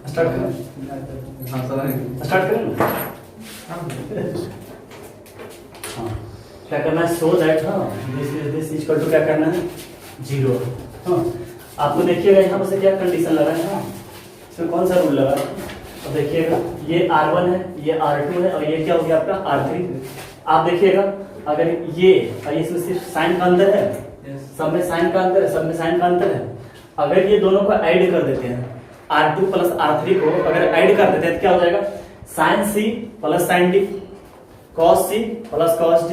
Start करें? हाँ start करें ना? हाँ क्या करना है, show that this equal to क्या करना है 0। हाँ आपको देखिएगा यहाँ पर से क्या कंडीशन लगा है। हाँ इसमें कौन सा रूल लगा है, अब देखिएगा ये R1 है, ये R2 है और ये क्या हो गया आपका R3। आप देखिएगा अगर ये और इसमें सिर्फ साइन का अंतर है, सब में साइन का अंतर है, सब में साइन का अंतर है। अगर ये दोनों को ऐड कर देते हैं R2 प्लस R3 को अगर ऐड कर देते हैं तो क्या हो जाएगा, sine C plus sine D, cos C plus cos D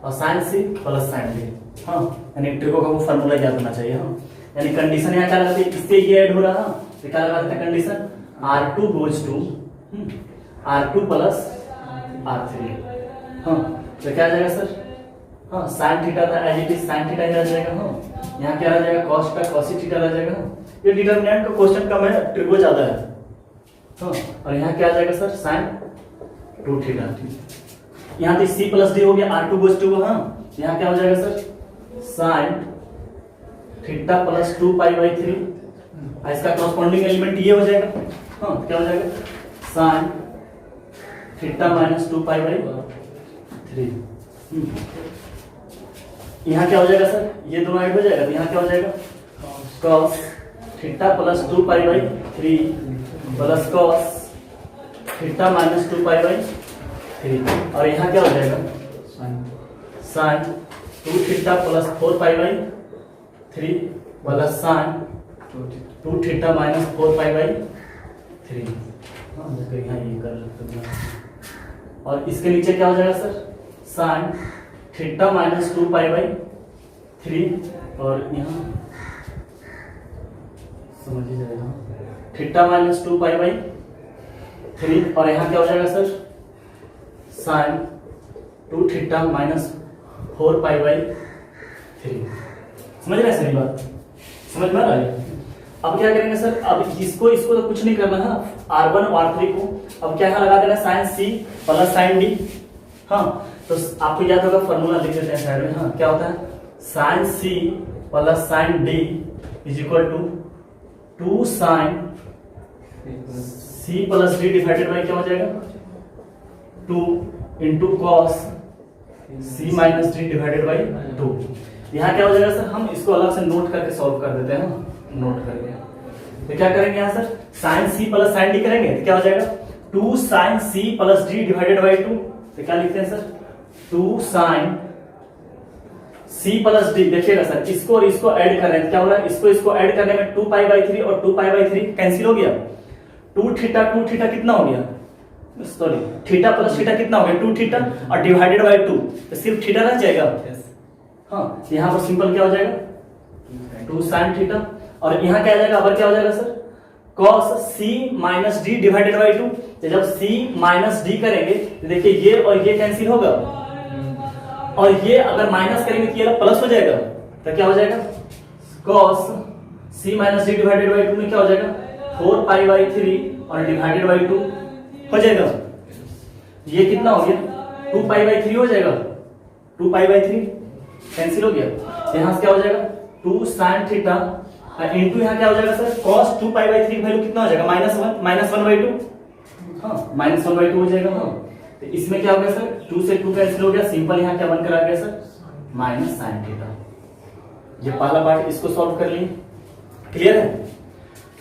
और sine C plus sine D। हाँ यानी ट्रिको का वो फार्मूला याद होना चाहिए। हाँ यानी कंडीशन यहाँ क्या लगाते हैं, इससे ये ऐड हो रहा है तो क्या लगा देते हैं condition R2 goes to R2 plus R3। हाँ तो क्या आ जाएगा सर, हाँ साइन थीटा था as it is sine theta आ जाएगा। हाँ यहाँ क्या आ जाएगा कॉस का कॉस थीटा आ जाएगा। ये डिटरमिनेंट का क्वेश्चन कम है, ट्रिको ज्यादा है। हाँ और यहाँ क्या आ जाएगा सर साइन 2 थीटा। यहाँ तो C प्लस D हो गया R2 गोज टू। हाँ यहाँ क्या हो जाएगा sir sine theta plus 2 pi by 3। इसका कॉरस्पॉन्डिंग एलिमेंट ये हो जाएगा। हाँ क्या हो जाएगा sine theta minus 2 pi by 3। यहाँ क्या हो जाएगा सर, ये दोनों ऐड हो जाएगा तो यहाँ क्या हो जाएगा cos theta plus 2 pi by 3 plus cos theta minus 2 pi by 3 और यहाँ क्या हो जाएगा sine 2 theta plus 4 pi by 3 plus sine 2 theta minus 4 pi by 3। यहाँ ये कर सकते हैं और इसके नीचे क्या हो जाएगा sir sine theta minus 2 pi by 3 और यहाँ समझ जाएगा थीटा माइनस 2 पाई बाई 3 और यहाँ क्या हो जाएगा sir sine 2 theta minus 4 pi by 3। समझ रहे हैं सही बात, समझ में आ रहा है। अब क्या करेंगे सर, अब इसको तो कुछ नहीं करना है, R1 और R3 को अब क्या लगा देना sine C plus sine D। हाँ तो आपको याद होगा फॉर्मूला लिख देते हैं साइड में। हाँ क्या होता है sine C plus sine D is equal to 2 sine C plus D divided by क्या हो जाएगा 2 into cos C minus D divided by 2। यहाँ क्या हो जाएगा सर, हम इसको अलग से नोट करके सॉल्व कर देते हैं। नोट करके तो क्या करेंगे यहाँ sir sine C plus sine D करेंगे तो क्या हो जाएगा 2 sine C plus D divided by 2। तो क्या लिखते हैं sir 2 sine C plus D। देखिएगा सर इसको और इसको ऐड कर रहे हैं, क्या हो रहा है इसको ऐड करने में 2 पाई बाई 3 और 2 पाई बाई 3 कैंसिल हो गया। 2 थीटा कितना हो गया, सॉरी थीटा प्लस थीटा कितना हो गया 2 थीटा और डिवाइडेड बाई 2 तो सिर्फ थीटा रह जाएगा। हाँ यहाँ पर सिंपल क्या हो जाएगा 2 साइन थीटा और यहाँ क्या आ जाएगा, अब क्या हो जाएगा sir cos C minus D divided by 2। तो जब C माइनस D करेंगे तो देखिए ये और ये कैंसिल होगा और ये अगर माइनस करेंगे तो ये प्लस हो जाएगा। तो क्या हो जाएगा cos C minus D divided by 2 में क्या हो जाएगा 4 पाई बाई 3 और डिवाइडेड बाई 2 हो जाएगा। ये कितना हो गया 2 पाई बाई 3 हो जाएगा, 2 पाई बाई 3 कैंसिल हो गया। यहाँ से क्या हो जाएगा 2 साइन थीटा इंटू यहाँ क्या हो जाएगा sir cos 2 pi by 3 value कितना हो जाएगा माइनस 1 बाई 2। हाँ माइनस 1 बाई 2 हो जाएगा। हाँ तो इसमें क्या हो गया सर 2 से 2 कैंसिल हो गया, सिंपल यहाँ क्या बनकर आ गया सर माइनस साइन थीटा। ये पहला पार्ट इसको सॉल्व कर लिए, क्लियर है।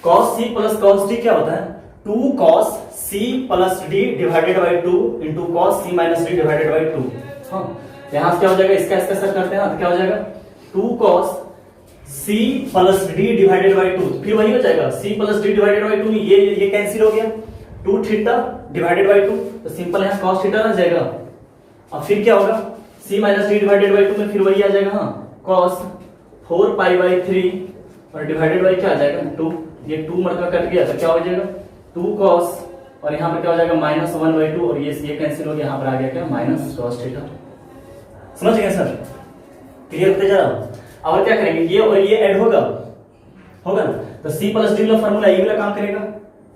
cos C plus cos D क्या होता है 2 cos C plus D divided by 2 into cos C minus D divided by 2। हाँ यहाँ से क्या हो जाएगा इसका सर करते हैं तो क्या हो जाएगा 2 cos C plus D divided by 2 फिर वही हो जाएगा C plus D divided by 2 ये कैंसिल हो गया 2 थीटा डिवाइडेड बाई 2 तो सिंपल यहाँ cos थीटा रह जाएगा। अब फिर क्या होगा C minus D divided by 2 में फिर वही आ जाएगा। हाँ cos 4 पाई बाई 3 और डिवाइडेड बाई क्या आ जाएगा 2, ये 2 मरका कट गया तो क्या हो जाएगा 2 cos और यहाँ पर क्या हो जाएगा माइनस 1 बाई 2 और ये कैंसिल हो गया, यहाँ पर आ गया क्या माइनस cos थीटा। समझ गए सर, क्लियर होते जा रहा। और क्या करेंगे ये और ये ऐड होगा ना तो C प्लस D वाला फार्मूला ये वाला काम करेगा।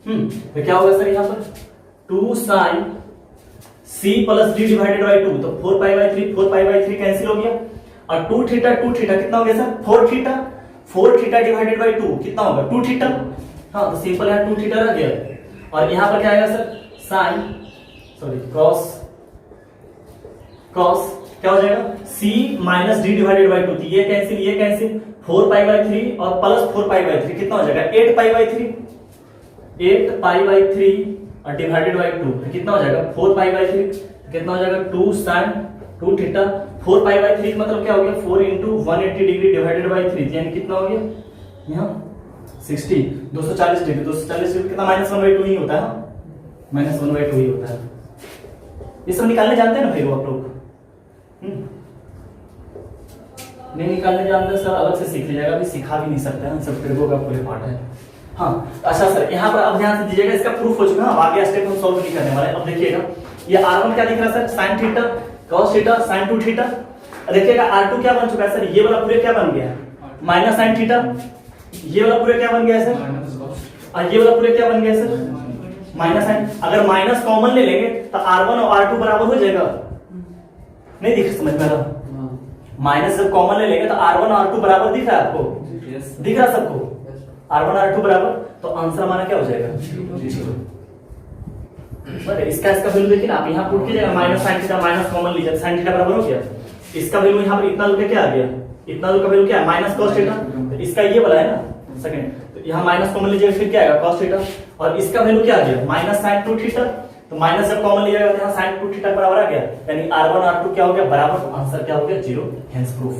तो क्या होगा सर यहाँ पर 2 sine C plus D divided by 2 तो 4 पाई बाई 3 कैंसिल हो गया और 2 थीटा कितना हो गया सर 4 थीटा डिवाइडेड बाई 2 कितना होगा 2 थीटा हाँ, तो सिंपल है 2 थीटा रह गया। और यहाँ पर क्या आएगा सर, साइन कॉस क्या हो जाएगा, c minus D divided by 2, ये कैंसिल 4 पाई बाई 3 और प्लस 4 पाई बाई 3 कितना हो जाएगा 8 पाई बाई 3 और डिवाइडेड बाई 2 कितना हो जाएगा 4 पाई बाई 3, कितना हो जाएगा 2 sin 2 थीटा। 4 पाई बाई 3 मतलब क्या हो गया 4 इंटू 180 डिग्री डिवाइडेड बाई 3, यानी कितना हो गया यहाँ 60 240 डिग्री कितना -1/2 ही होता है, -1/2 ही होता है। ये सब निकालने जानते हैं ना भाई वो आप लोग, नहीं निकालने जानते सर अलग से सीख लीजिएगा, अभी सिखा भी नहीं सकते हैं, सब ट्रिको का पूरे पार्ट है। हाँ अच्छा सर, यहाँ पर अब ध्यान से दीजिएगा, इसका प्रूफ हो चुका है, आगे स्टेप हम सॉल्व नहीं करने वाले। अब देखिएगा ये r1 क्या दिख रहा है sir, sin theta cos theta sin 2 theta. देखिएगा r2 क्या बन चुका है सर, ये वाला पूरे क्या बन गया है माइनस sin थीटा, ये वाला पूरे क्या बन गया है सर, और ये वाला पूरे क्या बन गया है सर माइनस sin। अगर माइनस कॉमन ले लेंगे तो r1 और r2 बराबर हो जाएगा, नहीं दिख समझ में आ रहा, माइनस जब कॉमन ले लेंगे तो r1 और r2 बराबर दिख रहा है आपको, दिख रहा सबको r1 r2 बराबर, तो आंसर हमारा क्या हो जाएगा 0। इसका वैल्यू देखिए ना आप यहाँ पुट कीजिएगा, minus sin theta minus common लीजिए sin थीटा बराबर हो गया, इसका वैल्यू यहाँ पर इतना लोग क्या आ गया, इतना लोग का वैल्यू क्या है माइनस cos थीटा, तो इसका ये वाला है ना सेकंड, तो यहाँ माइनस कॉमन लीजिएगा फिर क्या आएगा cos थीटा, और इसका वैल्यू क्या आ गया माइनस sin 2 थीटा, तो माइनस जब कॉमन लिया जाएगा तो यहाँ sin 2 थीटा बराबर आ गया, यानी r1 r2 क्या हो गया बराबर, तो आंसर क्या हो गया 0, हेंस प्रूफ।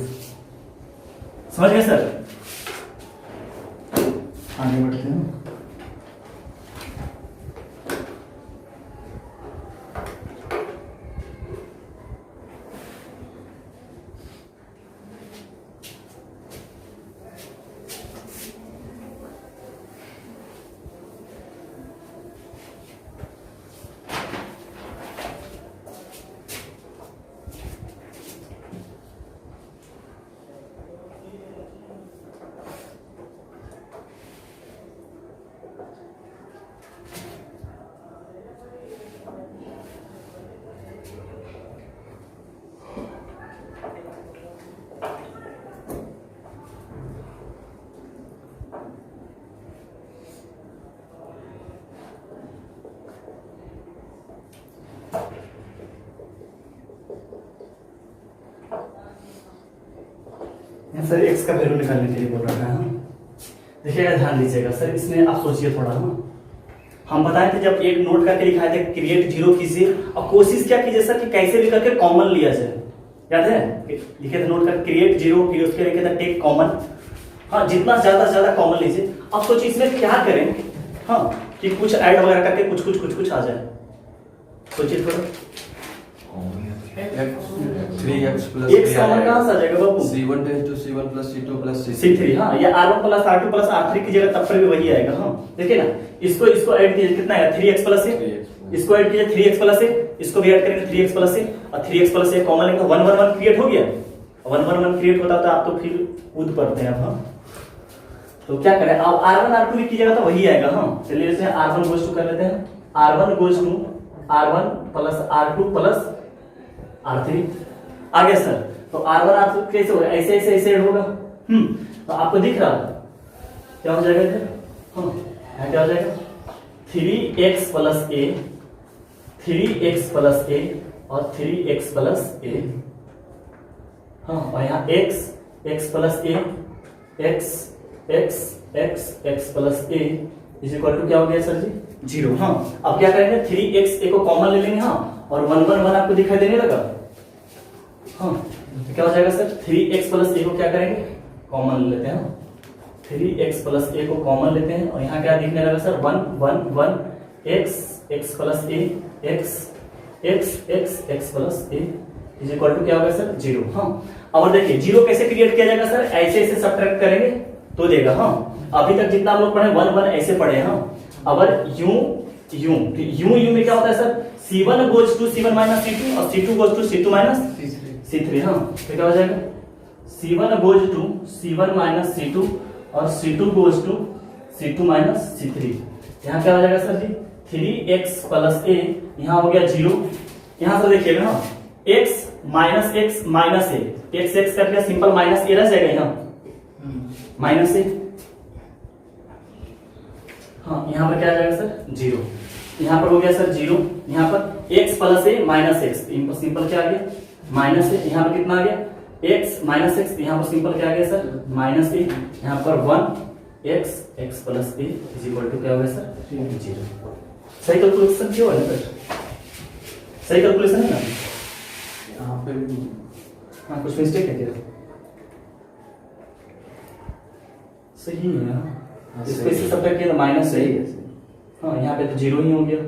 समझ गए सर, आगे बढ़ते हैं। सर x का वैल्यू निकालने के लिए बोल रहा है, देखिएगा ध्यान दीजिएगा सर, इसमें आप सोचिए थोड़ा हम बताए थे जब एक नोट करके लिखाए थे क्रिएट जीरो कीजिए, और कोशिश क्या कीजिए सर कि कैसे भी करके कॉमन लिया जाए, याद है लिखे थे नोट कर क्रिएट जीरो, फिर उसके लिखे थे टेक कॉमन, हाँ जितना ज्यादा से ज्यादा कॉमन लीजिए। अब सोचिए इसमें क्या करें, हाँ कि कुछ ऐड वगैरह करके कुछ आ जाए, सोचिए थोड़ा 3x plus x कॉमन कहां से आ जाएगा बाबू, c1 tends to c1 plus c2 plus c3, हाँ ये r1 plus r2 plus r3 की जगह तब पर भी वही आएगा। हाँ देखिए ना, इसको ऐड कीजिए कितना आएगा 3x plus a, इसको ऐड कीजिए 3x plus a, इसको भी ऐड करेंगे 3x plus a, और 3x plus a कॉमन लेंगे 1 1 1 क्रिएट हो गया, 1 1 1 क्रिएट होता तो आप तो फिर कूद पड़ते हैं। हाँ तो क्या करें, अब r1 r2 की जगह तो वही आएगा। हाँ चलिए इसे r1 गोज टू कर लेते हैं, r1 goes to r1 plus r2 plus r3 आ गया सर। तो r1 r2 कैसे होगा, ऐसे ऐसे ऐसे ऐड होगा, तो आपको दिख रहा क्या हो जाएगा इधर, हाँ क्या हो जाएगा 3x plus a 3x plus a और 3x plus a, हाँ और यहाँ x plus a x plus a is equal to क्या हो गया सर जी 0। हाँ अब क्या करेंगे 3x a को कॉमन ले लेंगे, हाँ और 1 1 1 आपको दिखाई देने लगा, हाँ तो क्या हो जाएगा सर 3x plus a को क्या करेंगे कॉमन लेते हैं, 3x plus a को कॉमन लेते हैं, और यहाँ क्या दिखने लगा sir 1 1 1 x plus a x plus a is equal to क्या होगा सर 0। हाँ अब देखिए 0 कैसे क्रिएट किया जाएगा सर, ऐसे सब्ट्रैक्ट करेंगे तो देगा। हाँ अभी तक जितना हम लोग पढ़े 1 1 ऐसे पढ़े हैं, हाँ अगर यूं में क्या होता है sir c1 goes to c1 minus c2 और c2 goes to c2 minus c3। हाँ तो क्या हो जाएगा c1 goes to c1 minus c2 और c2 goes to c2 minus c3। यहाँ क्या हो जाएगा sir ji 3x plus a, यहाँ हो गया 0, यहाँ से देखिएगा ना x minus a, x कर दिया सिंपल माइनस a रह जाएगा, यहाँ माइनस a हाँ यहाँ पर क्या आ जाएगा सर 0, यहाँ पर हो गया सर 0, यहाँ पर x plus a minus x, simple क्या आ गया माइनस ए, यहाँ पर कितना आ गया x माइनस एक्स, यहाँ पर सिंपल क्या आ गया सर माइनस ए, यहाँ पर 1 x plus a is equal to क्या हो गया सर 0। सही कैलकुलेशन क्यों है सर, सही कैलकुलेशन है ना, यहाँ पे भी हाँ कुछ मिस्टेक है क्या, सही है ना, इसको इससे सब्ट्रैक्ट किया तो माइनस सही है, हाँ यहाँ पे तो 0 ही हो गया,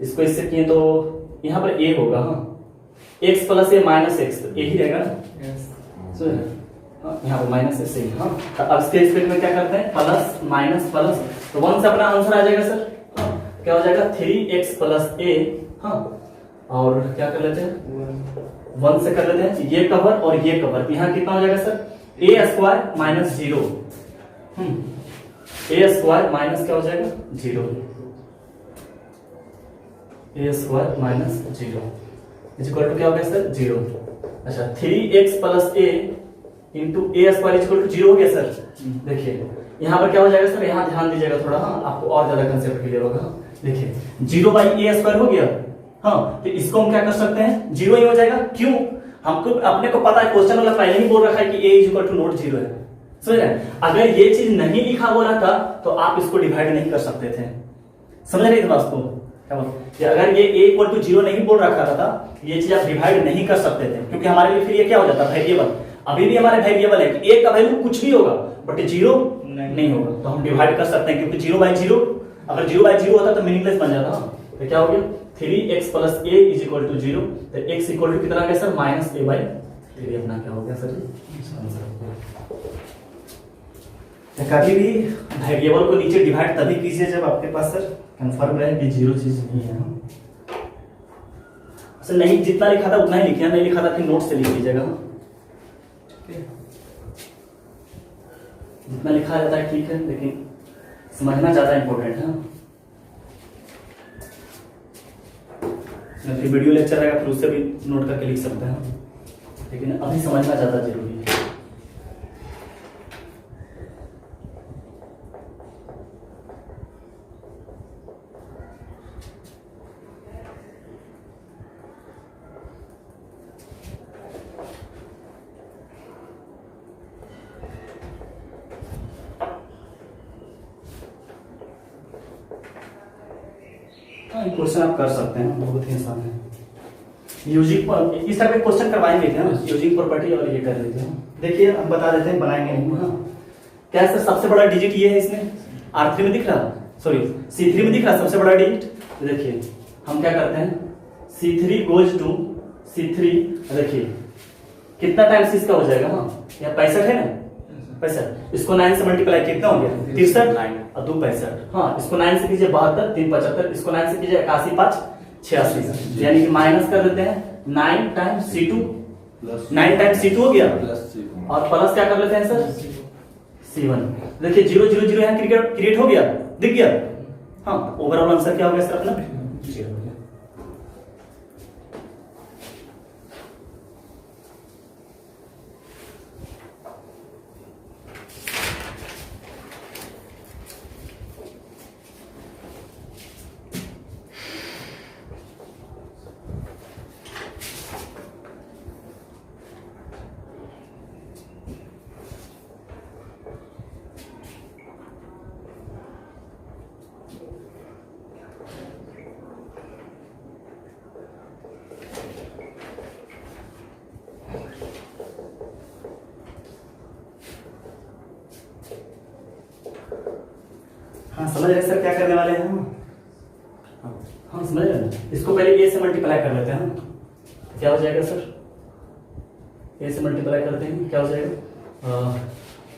इसको इससे किए तो यहाँ पर a होगा, हाँ x plus a minus x, तो यही रहेगा ना, सो हाँ यहाँ पर माइनस है सही, हाँ तो अब इसके रिस्पेक्ट में क्या करते हैं प्लस माइनस प्लस, तो 1 से अपना आंसर आ जाएगा सर, हाँ क्या हो जाएगा 3x प्लस ए, हाँ और क्या कर लेते हैं 1 से कर लेते हैं ये कवर और ये कवर, यहाँ कितना हो जाएगा sir a square minus 0, a square minus क्या हो जाएगा 0, a square minus 0 is equal to क्या हो गया सर 0। अच्छा 3x plus a into a square is equal to 0 हो गया सर, देखिए यहाँ पर क्या हो जाएगा सर, यहाँ ध्यान दीजिएगा थोड़ा, हाँ आपको और ज्यादा कंसेप्ट क्लियर होगा, देखिए 0 बाई ए स्क्वायर हो गया, हाँ तो इसको हम क्या कर सकते हैं 0 ही हो जाएगा, क्यों हमको अपने को पता है क्वेश्चन वाला पहले ही बोल रखा है कि a is equal to not 0 है, समझ रहे हैं, अगर ये चीज नहीं लिखा हुआ रहता तो आप इसको डिवाइड नहीं कर सकते थे, समझ रहे थे बात को, क्या बोल कि अगर ये a इक्वल टू 0 नहीं बोल रखा था ये चीज आप डिवाइड नहीं कर सकते थे, क्योंकि हमारे लिए फिर ये क्या हो जाता वेरिएबल, अभी भी हमारे वेरिएबल है कि a का वैल्यू कुछ भी होगा बट 0 नहीं होगा, तो हम डिवाइड कर सकते हैं, क्योंकि 0 बाई 0 अगर 0 बाई 0 होता तो मीनिंगलेस बन जाता, तो क्या हो गया 3x plus a is equal to 0, तो x इक्वल टू कितना आ गया सर माइनस ए बाई 3, अपना क्या हो गया सर कभी भी वेरिएबल को नीचे डिवाइड तभी कीजिए जब आपके पास सर कंफर्म रहे कि 0 चीज नहीं है, सर नहीं जितना लिखा था उतना ही लिखिए, नहीं लिखा था फिर नोट से लिख लीजिएगा, जितना लिखा रहता है ठीक है लेकिन समझना ज्यादा इंपॉर्टेंट है, फिर वीडियो लेक्चर रहेगा फिर उससे भी नोट करके लिख सकते हैं, लेकिन अभी समझना ज्यादा जरूरी है। क्वेश्चन आप कर सकते हैं, बहुत ही आसान है, यूजिंग पर इस तरह के क्वेश्चन करवाएंगे क्या यूजिंग प्रॉपर्टी और ये कर लेते हैं, देखिए हम बता देते हैं बनाएंगे नहीं, हाँ क्या सर सबसे बड़ा डिजिट ये है इसमें R3 में दिख रहा, सॉरी C3 में दिख रहा सबसे बड़ा डिजिट, तो देखिए हम क्या करते हैं C3 गोज टू C3, देखिए कितना टाइम्स इसका हो जाएगा, हाँ यहाँ 65 है ना 65, इसको 9 से मल्टीप्लाई कितना हो गया 63 और 2 65, हाँ इसको 9 से कीजिए 72 3 75, इसको 9 से कीजिए 81 5 86, यानी कि माइनस कर देते हैं 9 टाइम्स C2, 9 टाइम्स C2 हो गया और प्लस क्या कर लेते हैं सर C1, देखिए 0 0 0 यहाँ क्रिएट हो गया, दिख गया, हाँ ओवरऑल आंसर क्या हो गया सर अपना 0 हो गया। हाँ समझ रहे सर क्या करने वाले हैं हम, हाँ समझ रहे हैं, इसको पहले ए से मल्टीप्लाई कर लेते हैं, क्या हो जाएगा सर ए से मल्टीप्लाई करते हैं क्या हो जाएगा,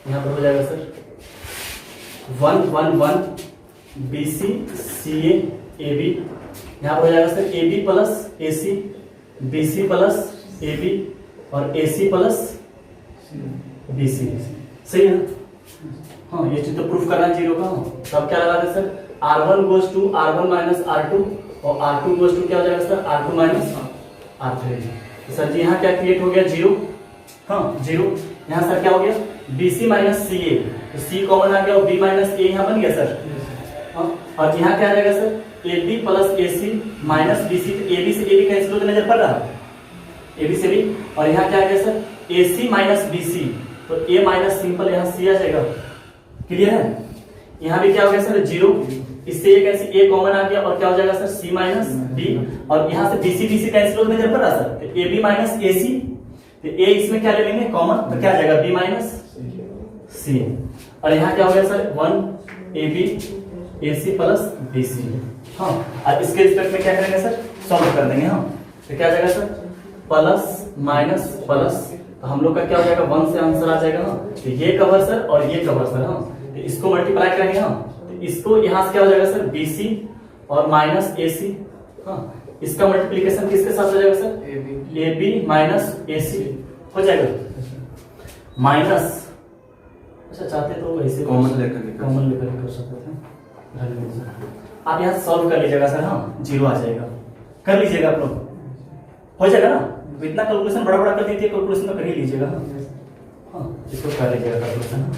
यहाँ पर हो जाएगा सर 1 1 1 BC CA AB, यहाँ पर हो जाएगा sir AB plus AC BC plus AB और AC प्लस BC, सही है, हाँ ये चीज तो प्रूफ करना 0 का, तब क्या लगा दे sir R1 goes to R1 minus R2 और R2 गोज टू क्या हो जाएगा सर R2 माइनस R3, तो सर जी यहाँ क्या क्रिएट हो गया 0, हाँ 0, यहाँ सर क्या हो गया BC माइनस CA, तो C कॉमन आ गया और B माइनस A यहाँ बन गया सर, और यहाँ क्या आ जाएगा sir a b plus a c minus b c, a b से ए बी कैंसिल होकर नजर पड़ रहा है, ए बी से भी। और यहाँ क्या आ गया सर ए सी माइनस बी सी, तो ए माइनस सिंपल यहाँ सी आ जाएगा। क्लियर है? यहाँ भी क्या हो गया सर 0, इससे ये कैसे ए कॉमन आ गया और क्या हो जाएगा सर सी माइनस बी, और यहाँ से बी सी कैंसिल होकर नजर पड़ रहा सर, तो ए बी माइनस ए सी, तो ए इसमें क्या ले लेंगे कॉमन, तो क्या आ जाएगा बी माइनस सी। और यहाँ क्या हो गया sir 1 a b a c plus b c. हाँ, और इसके रिस्पेक्ट में क्या करेंगे सर सॉल्व कर देंगे। हाँ, तो क्या आ जाएगा सर प्लस माइनस प्लस, तो हम लोग का क्या हो जाएगा 1 से आंसर आ जाएगा। हाँ, तो ये कवर सर और ये कवर सर। हाँ, तो इसको मल्टीप्लाई करेंगे। हाँ, तो इसको यहाँ से क्या हो जाएगा सर बी सी और माइनस ए सी। हाँ, इसका मल्टीप्लीकेशन किसके साथ हो जाएगा sir a b minus a सी हो जाएगा माइनस। अच्छा चाहते तो वैसे कॉमन लेकर कर सकते थे। आप यहाँ सॉल्व कर लीजिएगा सर। हाँ, 0 आ जाएगा, कर लीजिएगा आप लोग, हो जाएगा ना। तो इतना कैलकुलेशन बड़ा बड़ा कर दीजिए, कैलकुलेशन तो कर ही लीजिएगा। हाँ, इसको कर लीजिएगा कैलकुलेशन।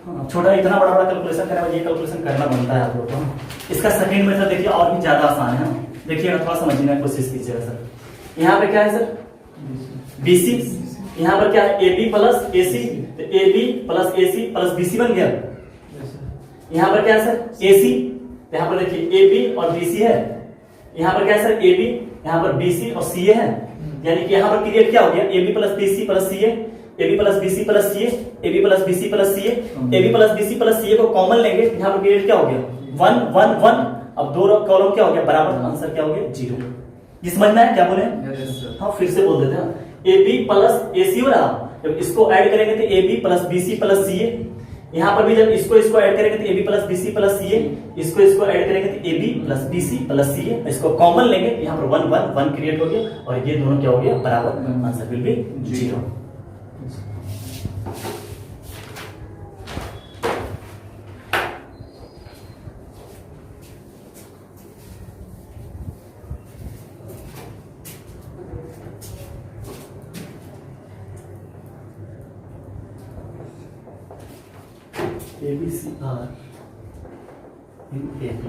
हाँ, छोटा इतना बड़ा बड़ा कैलकुलेशन करना, ये कैलकुलेशन करना बनता है आप लोग को। इसका सेकंड मेथड देखिए और भी ज्यादा आसान है। देखिएगा, थोड़ा समझने की कोशिश कीजिएगा सर। यहाँ पे क्या है सर BC, यहाँ पर क्या है AB प्लस AC, तो AB plus AC plus BC बन गया। यहाँ पर क्या है सर AC, तो यहाँ पर देखिए AB और BC है। यहाँ पर क्या है सर AB, यहाँ पर BC और CA है, यानी कि यहाँ पर क्रिएट क्या हो गया AB plus BC plus CA, AB plus BC plus CA, AB plus BC plus CA, AB plus BC plus CA को कॉमन लेंगे, यहाँ पर क्रिएट क्या हो गया 1 1 1। अब दो कॉलम क्या हो गया बराबर, आंसर क्या हो गया 0। ये समझ में आया क्या बोले? हाँ, फिर से बोल देते हैं। AB प्लस AC हो रहा, जब इसको ऐड करेंगे तो AB plus BC plus CA। यहाँ पर भी जब इसको ऐड करेंगे तो AB plus BC plus CA, इसको ऐड करेंगे तो AB plus BC plus CA। इसको कॉमन लेंगे, यहाँ पर 1 1 1 क्रिएट हो गया और ये दोनों क्या हो गया बराबर, answer will be 0। ABCR in AP।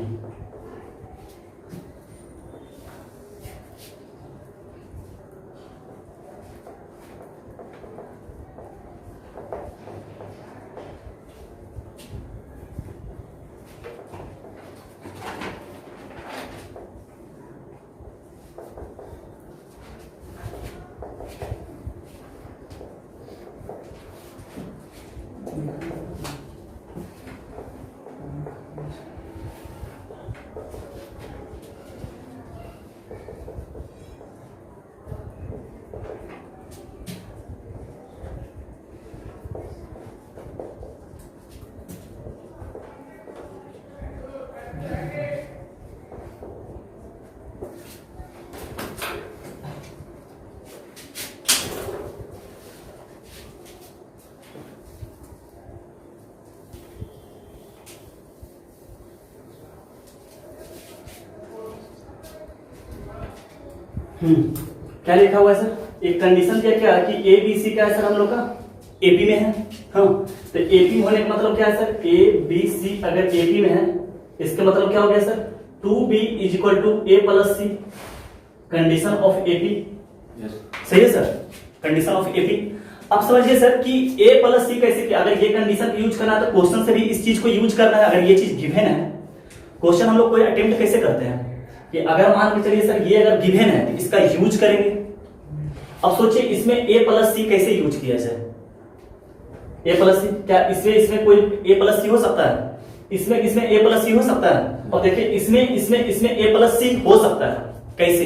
क्या लिखा हुआ है सर, एक कंडीशन क्या कि ए बी सी क्या है सर हम लोग का एपी में है। हाँ, तो एपी होने का मतलब क्या है सर, ए बी सी अगर एपी में है इसका मतलब क्या हो गया sir 2b is equal to a plus c, condition of AP. सही है सर, कंडीशन ऑफ एपी। अब समझिए सर कि ए प्लस सी कैसे, कि अगर ये कंडीशन यूज करना है तो क्वेश्चन से भी इस चीज को यूज करना है। अगर ये चीज गिवन है, क्वेश्चन हम लोग कोई अटेम्प्ट कैसे करते हैं कि अगर मान के चलिए सर ये अगर गिवन है तो इसका यूज करेंगे। अब सोचिए इसमें ए प्लस सी कैसे यूज किया जाए, ए प्लस सी क्या इसमें कोई ए प्लस सी हो सकता है, इसमें ए प्लस सी हो सकता है। और देखिए इसमें ए प्लस सी हो सकता है कैसे,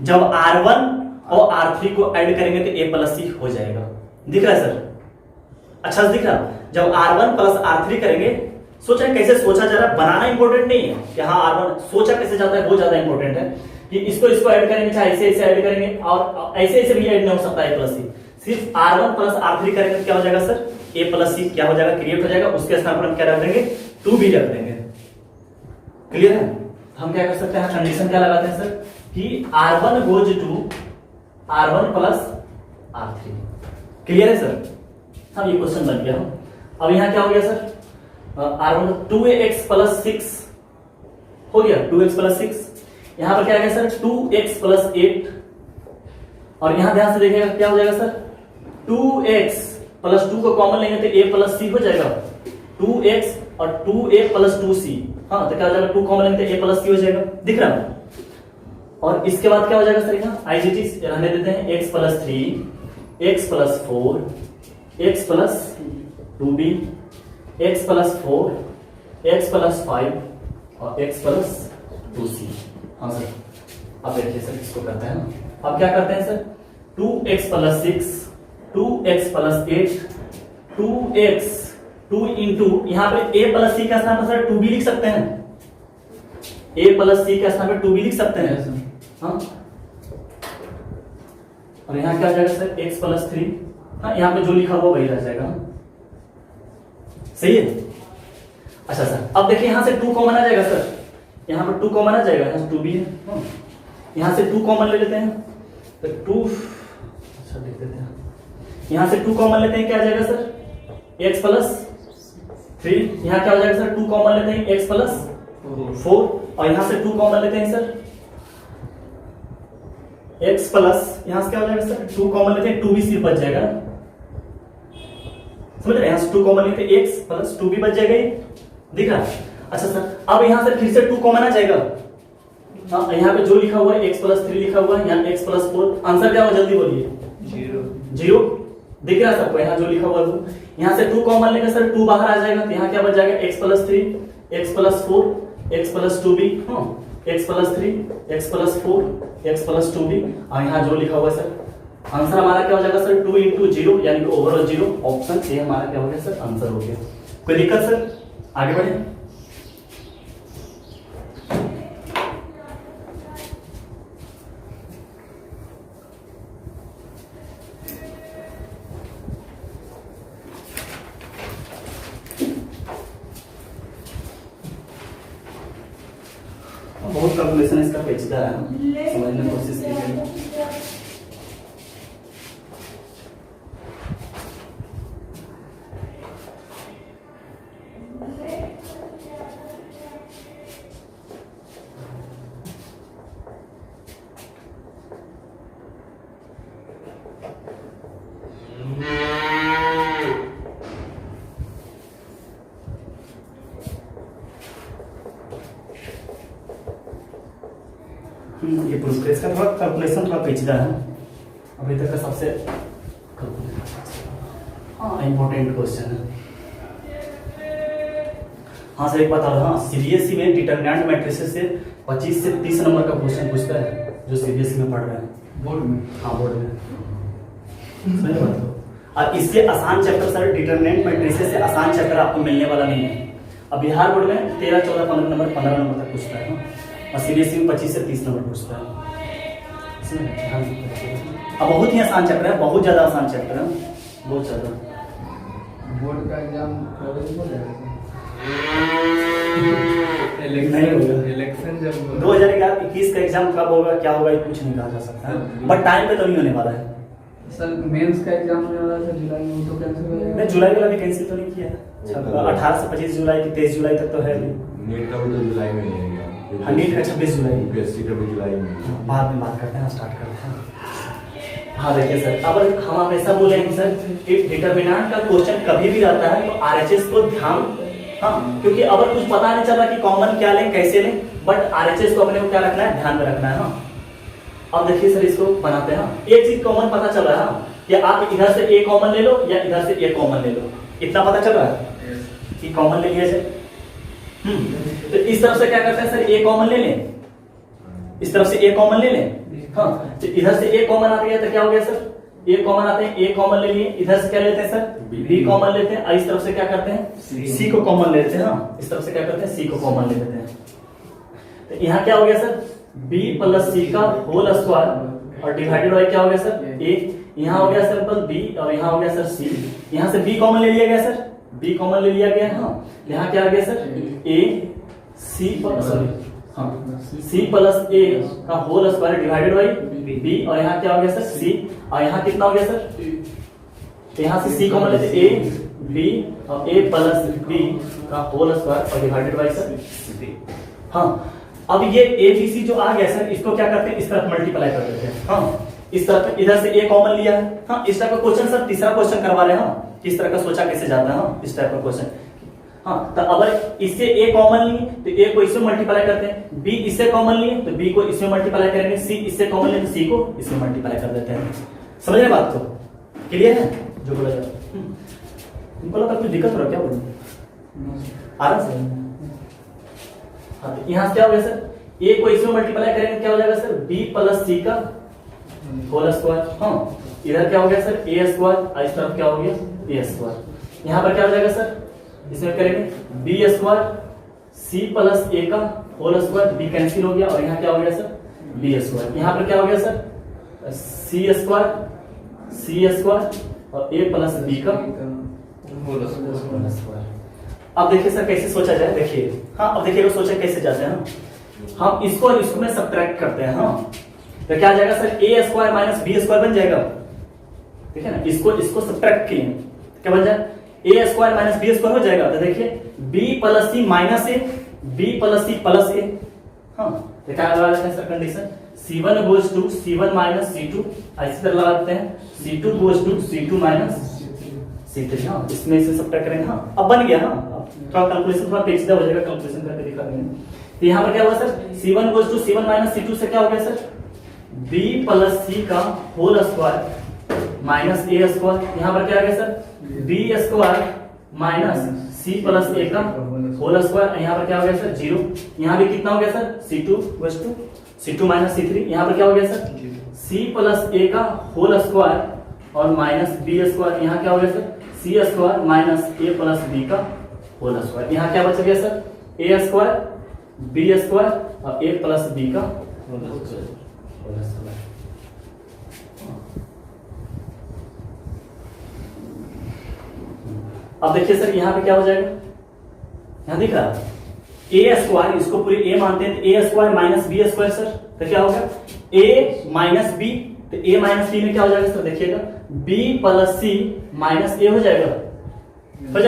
जब R1 और R3 को ऐड करेंगे तो ए प्लस सी हो जाएगा। दिख रहा है सर, अच्छा से दिख रहा। जब R1 प्लस R3 करेंगे, सोचा कैसे सोचा जा रहा है, बनाना इंपॉर्टेंट नहीं है कि हाँ R1 सोचा कैसे जाता है वो ज्यादा इंपॉर्टेंट है कि इसको ऐड करेंगे, चाहे ऐसे ऐड करेंगे और ऐसे भी ऐड नहीं हो सकता ए प्लस सी। सिर्फ R1 प्लस R3 करेंगे तो क्या हो जाएगा सर, ए प्लस सी क्या हो जाएगा, क्रिएट हो जाएगा। उसके स्थान पर हम क्या रख देंगे 2b रख देंगे। क्लियर है? हम क्या कर सकते हैं, कंडीशन क्या लगाते हैं सर कि R1 goes to R1 plus R3। Clear है सर? अब ये क्वेश्चन बन गया। अब यहाँ क्या हो गया सर, R1 2x प्लस 6 हो गया, 2x प्लस 6। यहां पर क्या आ गया सर 2x प्लस 8, और यहां ध्यान से देखिएगा क्या हो जाएगा सर 2x प्लस 2 को कॉमन लेंगे तो a प्लस c हो जाएगा, 2x और 2a प्लस 2c। हाँ तो क्या हो जाएगा 2 कॉमन लेंगे तो a प्लस c हो जाएगा, दिख रहा है। और इसके बाद क्या हो जाएगा सर यहाँ आईजीटी रहने देते हैं, x plus 3, x plus 4, x plus 2b, x plus 4, x plus 5 और x प्लस 2c। हाँ सर अब देखिए सर इसको करते हैं ना, अब क्या करते हैं sir 2x plus 6, 2x plus 8, 2x 2 into यहाँ पे a प्लस c का स्थान पर सर 2b लिख सकते हैं, a प्लस c का स्थान पर 2b लिख सकते हैं। हाँ और यहाँ क्या आ जाएगा सर x प्लस 3। हाँ यहाँ पे जो लिखा हुआ वही रह जाएगा, सही है। अच्छा सर अब देखिए यहाँ से 2 कॉमन आ जाएगा सर, यहाँ पर 2 कॉमन आ जाएगा, यहाँ 2 भी है, यहाँ से 2 कॉमन ले लेते हैं तो 2, अच्छा लिख देते हैं, यहाँ से 2 कॉमन लेते हैं क्या आ जाएगा सर x प्लस 3, यहाँ क्या हो जाएगा सर 2 कॉमन लेते हैं x प्लस 4, और यहाँ से 2 कॉमन लेते हैं सर x प्लस, यहाँ से क्या हो जाएगा सर 2 कॉमन लेते हैं 2b सिर्फ बच जाएगा, समझ रहे हैं, यहाँ से 2 कॉमन लेते हैं x प्लस 2b बच जाएगा, दिख रहा है। अच्छा सर अब यहाँ से फिर से 2 कॉमन आ जाएगा, हाँ यहाँ पे जो लिखा हुआ है x प्लस 3 लिखा हुआ है, यहाँ x प्लस 4, आंसर क्या होगा जल्दी बोलिए, 0 दिख रहा है सबको, यहाँ जो लिखा हुआ है। यहाँ से 2 कॉमन लेकर सर 2 बाहर आ जाएगा तो यहाँ क्या बच जाएगा x plus 3, x plus 4, x plus 2b, हाँ x plus 3, x plus 4, x plus 2b, और यहाँ जो लिखा हुआ है सर आंसर हमारा क्या हो जाएगा सर 2 इंटू 0 यानी कि ओवरऑल 0, ऑप्शन ए हमारा क्या हो गया सर आंसर हो गया। कोई दिक्कत सर, आगे बढ़े। बहुत कैलकुलेशन इसका पेचीदा है, समझने की कोशिश कीजिए। ये प्रोग्रेस का थोड़ा कैलकुलेशन थोड़ा पेचीदा है, अभी तक का सबसे हाँ इम्पोर्टेंट क्वेश्चन है। हाँ सर एक बात और, हाँ सीबीएसई में डिटरमिनेंट मैट्रिसेस से 25 से 30 नंबर का क्वेश्चन पूछता है, जो सीबीएसई में पढ़ रहे हैं बोर्ड में, हाँ बोर्ड में, सही बात है। और इससे आसान चैप्टर सर डिटरमिनेंट मैट्रिसेस से आसान चैप्टर आपको मिलने वाला नहीं है। अब बिहार बोर्ड में 13, 14, 15 नंबर 15 नंबर तक पूछता है, और सीबीएसई में 25 से 30 नंबर पूछता है। अब बहुत ही आसान चैप्टर है, बहुत ज्यादा आसान चैप्टर है, बहुत ज्यादा। बोर्ड का एग्जाम कब हो जाएगा? इलेक्शन जब 2021 का एग्जाम कब होगा क्या होगा कुछ नहीं कहा जा सकता है, बट टाइम पे तो नहीं होने वाला है सर। मेंस का एग्जाम होने वाला था जुलाई में, तो कैंसिल हो जाएगा? नहीं जुलाई वाला भी कैंसिल तो नहीं किया है, 18 से 25 जुलाई की 23 जुलाई तक तो है। नीट का भी तो जुलाई में ही है, हाँ नीट का 26 जुलाई, यूपीएससी का भी जुलाई में। बाद में बात करते हैं, स्टार्ट करते हैं। हाँ देखिए सर अब हम हमेशा बोले हैं सर कि डिटरमिनेंट का क्वेश्चन कभी भी आता है तो आरएचएस को ध्यान, हाँ क्योंकि अगर कुछ पता नहीं चल रहा कि कॉमन क्या लें कैसे लें, बट आरएचएस को अपने को क्या रखना है, ध्यान में रखना है। हाँ अब देखिए सर इसको बनाते हैं, एक चीज कॉमन पता चल रहा है कि आप इधर से ए कॉमन ले लो या इधर से ए कॉमन ले लो, इतना पता चल रहा है कि कॉमन ले लिया जाए। तो इस तरफ से क्या करते हैं सर ए कॉमन ले लें, इस तरफ से ए कॉमन ले लें, हाँ तो इधर से ए कॉमन आ गया तो क्या हो गया सर ए कॉमन आते हैं, ए कॉमन ले लिए, इधर से क्या लेते हैं सर बी कॉमन लेते हैं, और इस तरफ से क्या करते हैं सी को कॉमन लेते हैं, हाँ इस तरफ से क्या करते हैं सी को कॉमन ले लेते हैं। तो यहाँ क्या हो गया सर बी प्लस सी का होल स्क्वायर और डिवाइडेड बाय क्या हो गया सर ए, यहाँ हो गया सर बस बी और यहाँ हो गया सर सी, यहाँ से बी कॉमन ले लिया गया सर, बी कॉमन ले लिया गया, हाँ यहाँ क्या आ गया सर ए सी सॉरी हाँ सी प्लस ए का whole square divided by b, और यहाँ क्या हो गया सर सी, और यहाँ कितना हो गया सर, तो यहाँ से सी कॉमन लेते ए बी और ए प्लस बी का होल स्क्वायर और डिवाइडेड बाई सर सी। हाँ, अब ये ए बी सी जो आ गया सर, इसको क्या करते हैं, इस तरफ मल्टीप्लाई कर देते हैं। हाँ, इस तरफ इधर से ए कॉमन लिया है। हाँ, इस टाइप का क्वेश्चन सर तीसरा क्वेश्चन करवा रहे हैं। हाँ, किस तरह का सोचा कैसे जाता है। हाँ, इस टाइप का क्वेश्चन। हाँ, तो अगर इससे ए कॉमन लिए तो ए को इससे मल्टीप्लाई करते हैं, बी इससे कॉमन लिए तो बी को इसमें मल्टीप्लाई करेंगे, सी इससे कॉमन लिए तो सी को इसमें मल्टीप्लाई कर देते हैं। समझ रहे बात को? क्लियर है जो बोला जाता है? तुमको लगा कुछ दिक्कत हो रहा क्या? बोलो आराम से। हाँ, तो यहाँ से क्या हो गया सर, ए को इसमें मल्टीप्लाई करेंगे क्या हो जाएगा सर, बी प्लस सी का होल स्क्वायर। हाँ, इधर क्या हो गया सर, ए स्क्वायर, इस तरफ क्या हो गया ए स्क्वायर। यहाँ पर क्या हो जाएगा सर, इसमें करेंगे B square C plus a का होल स्क्वायर, बी कैंसिल हो गया और यहाँ क्या हो गया सर, बी स्क्वायर। यहाँ पर क्या हो गया सर, सी स्क्वायर और ए प्लस बी का होल स्क्वायर। अब देखिए सर कैसे सोचा जाए, देखिए। हाँ, अब देखिए सोचा कैसे जाते हैं हम इसको और इसको में सब्ट्रैक्ट करते हैं। हाँ, तो क्या आ जाएगा sir, a square minus b square बन जाएगा। ठीक है ना, इसको सब्ट्रैक्ट किए क्या बन जाए, a square minus b square हो जाएगा। तो देखिए b plus c minus a, b plus c plus a. हाँ, तो क्या लगा लेते हैं sir condition, C1 goes to C1 minus C2, इसी तरह लगा देते हैं C2 goes to C2 minus C3। हाँ, इसमें इसे सब्ट्रैक्ट करेंगे। हाँ, अब बन गया। हाँ, थोड़ा कैलकुलेशन थोड़ा पेचीदा हो जाएगा, कैलकुलेशन करके दिखा देंगे। तो यहाँ पर क्या हुआ sir, C1 goes to C1 minus C2 से क्या हो गया सर, B प्लस C का whole square minus a square. यहाँ पर क्या आ गया sir, b square minus c plus a का होल स्क्वायर। यहाँ पर क्या हो गया सर, 0। यहाँ भी कितना हो गया sir, C2 goes to C2 minus C3। यहाँ पर क्या हो गया सर, C प्लस ए का होल स्क्वायर और माइनस बी स्क्वायर। यहाँ क्या हो गया sir, C square minus a plus B का होल स्क्वायर। यहाँ क्या बच गया sir, a square B square और ए प्लस बी का होल स्क्वायर। अब देखिए सर यहाँ पे क्या हो जाएगा, यहाँ दिख रहा है ए स्क्वायर, इसको पूरी ए मानते हैं तो a square minus b square sir. तो क्या होगा ए माइनस बी, तो ए माइनस बी में क्या हो जाएगा सर, देखिएगा बी प्लस सी माइनस ए हो जाएगा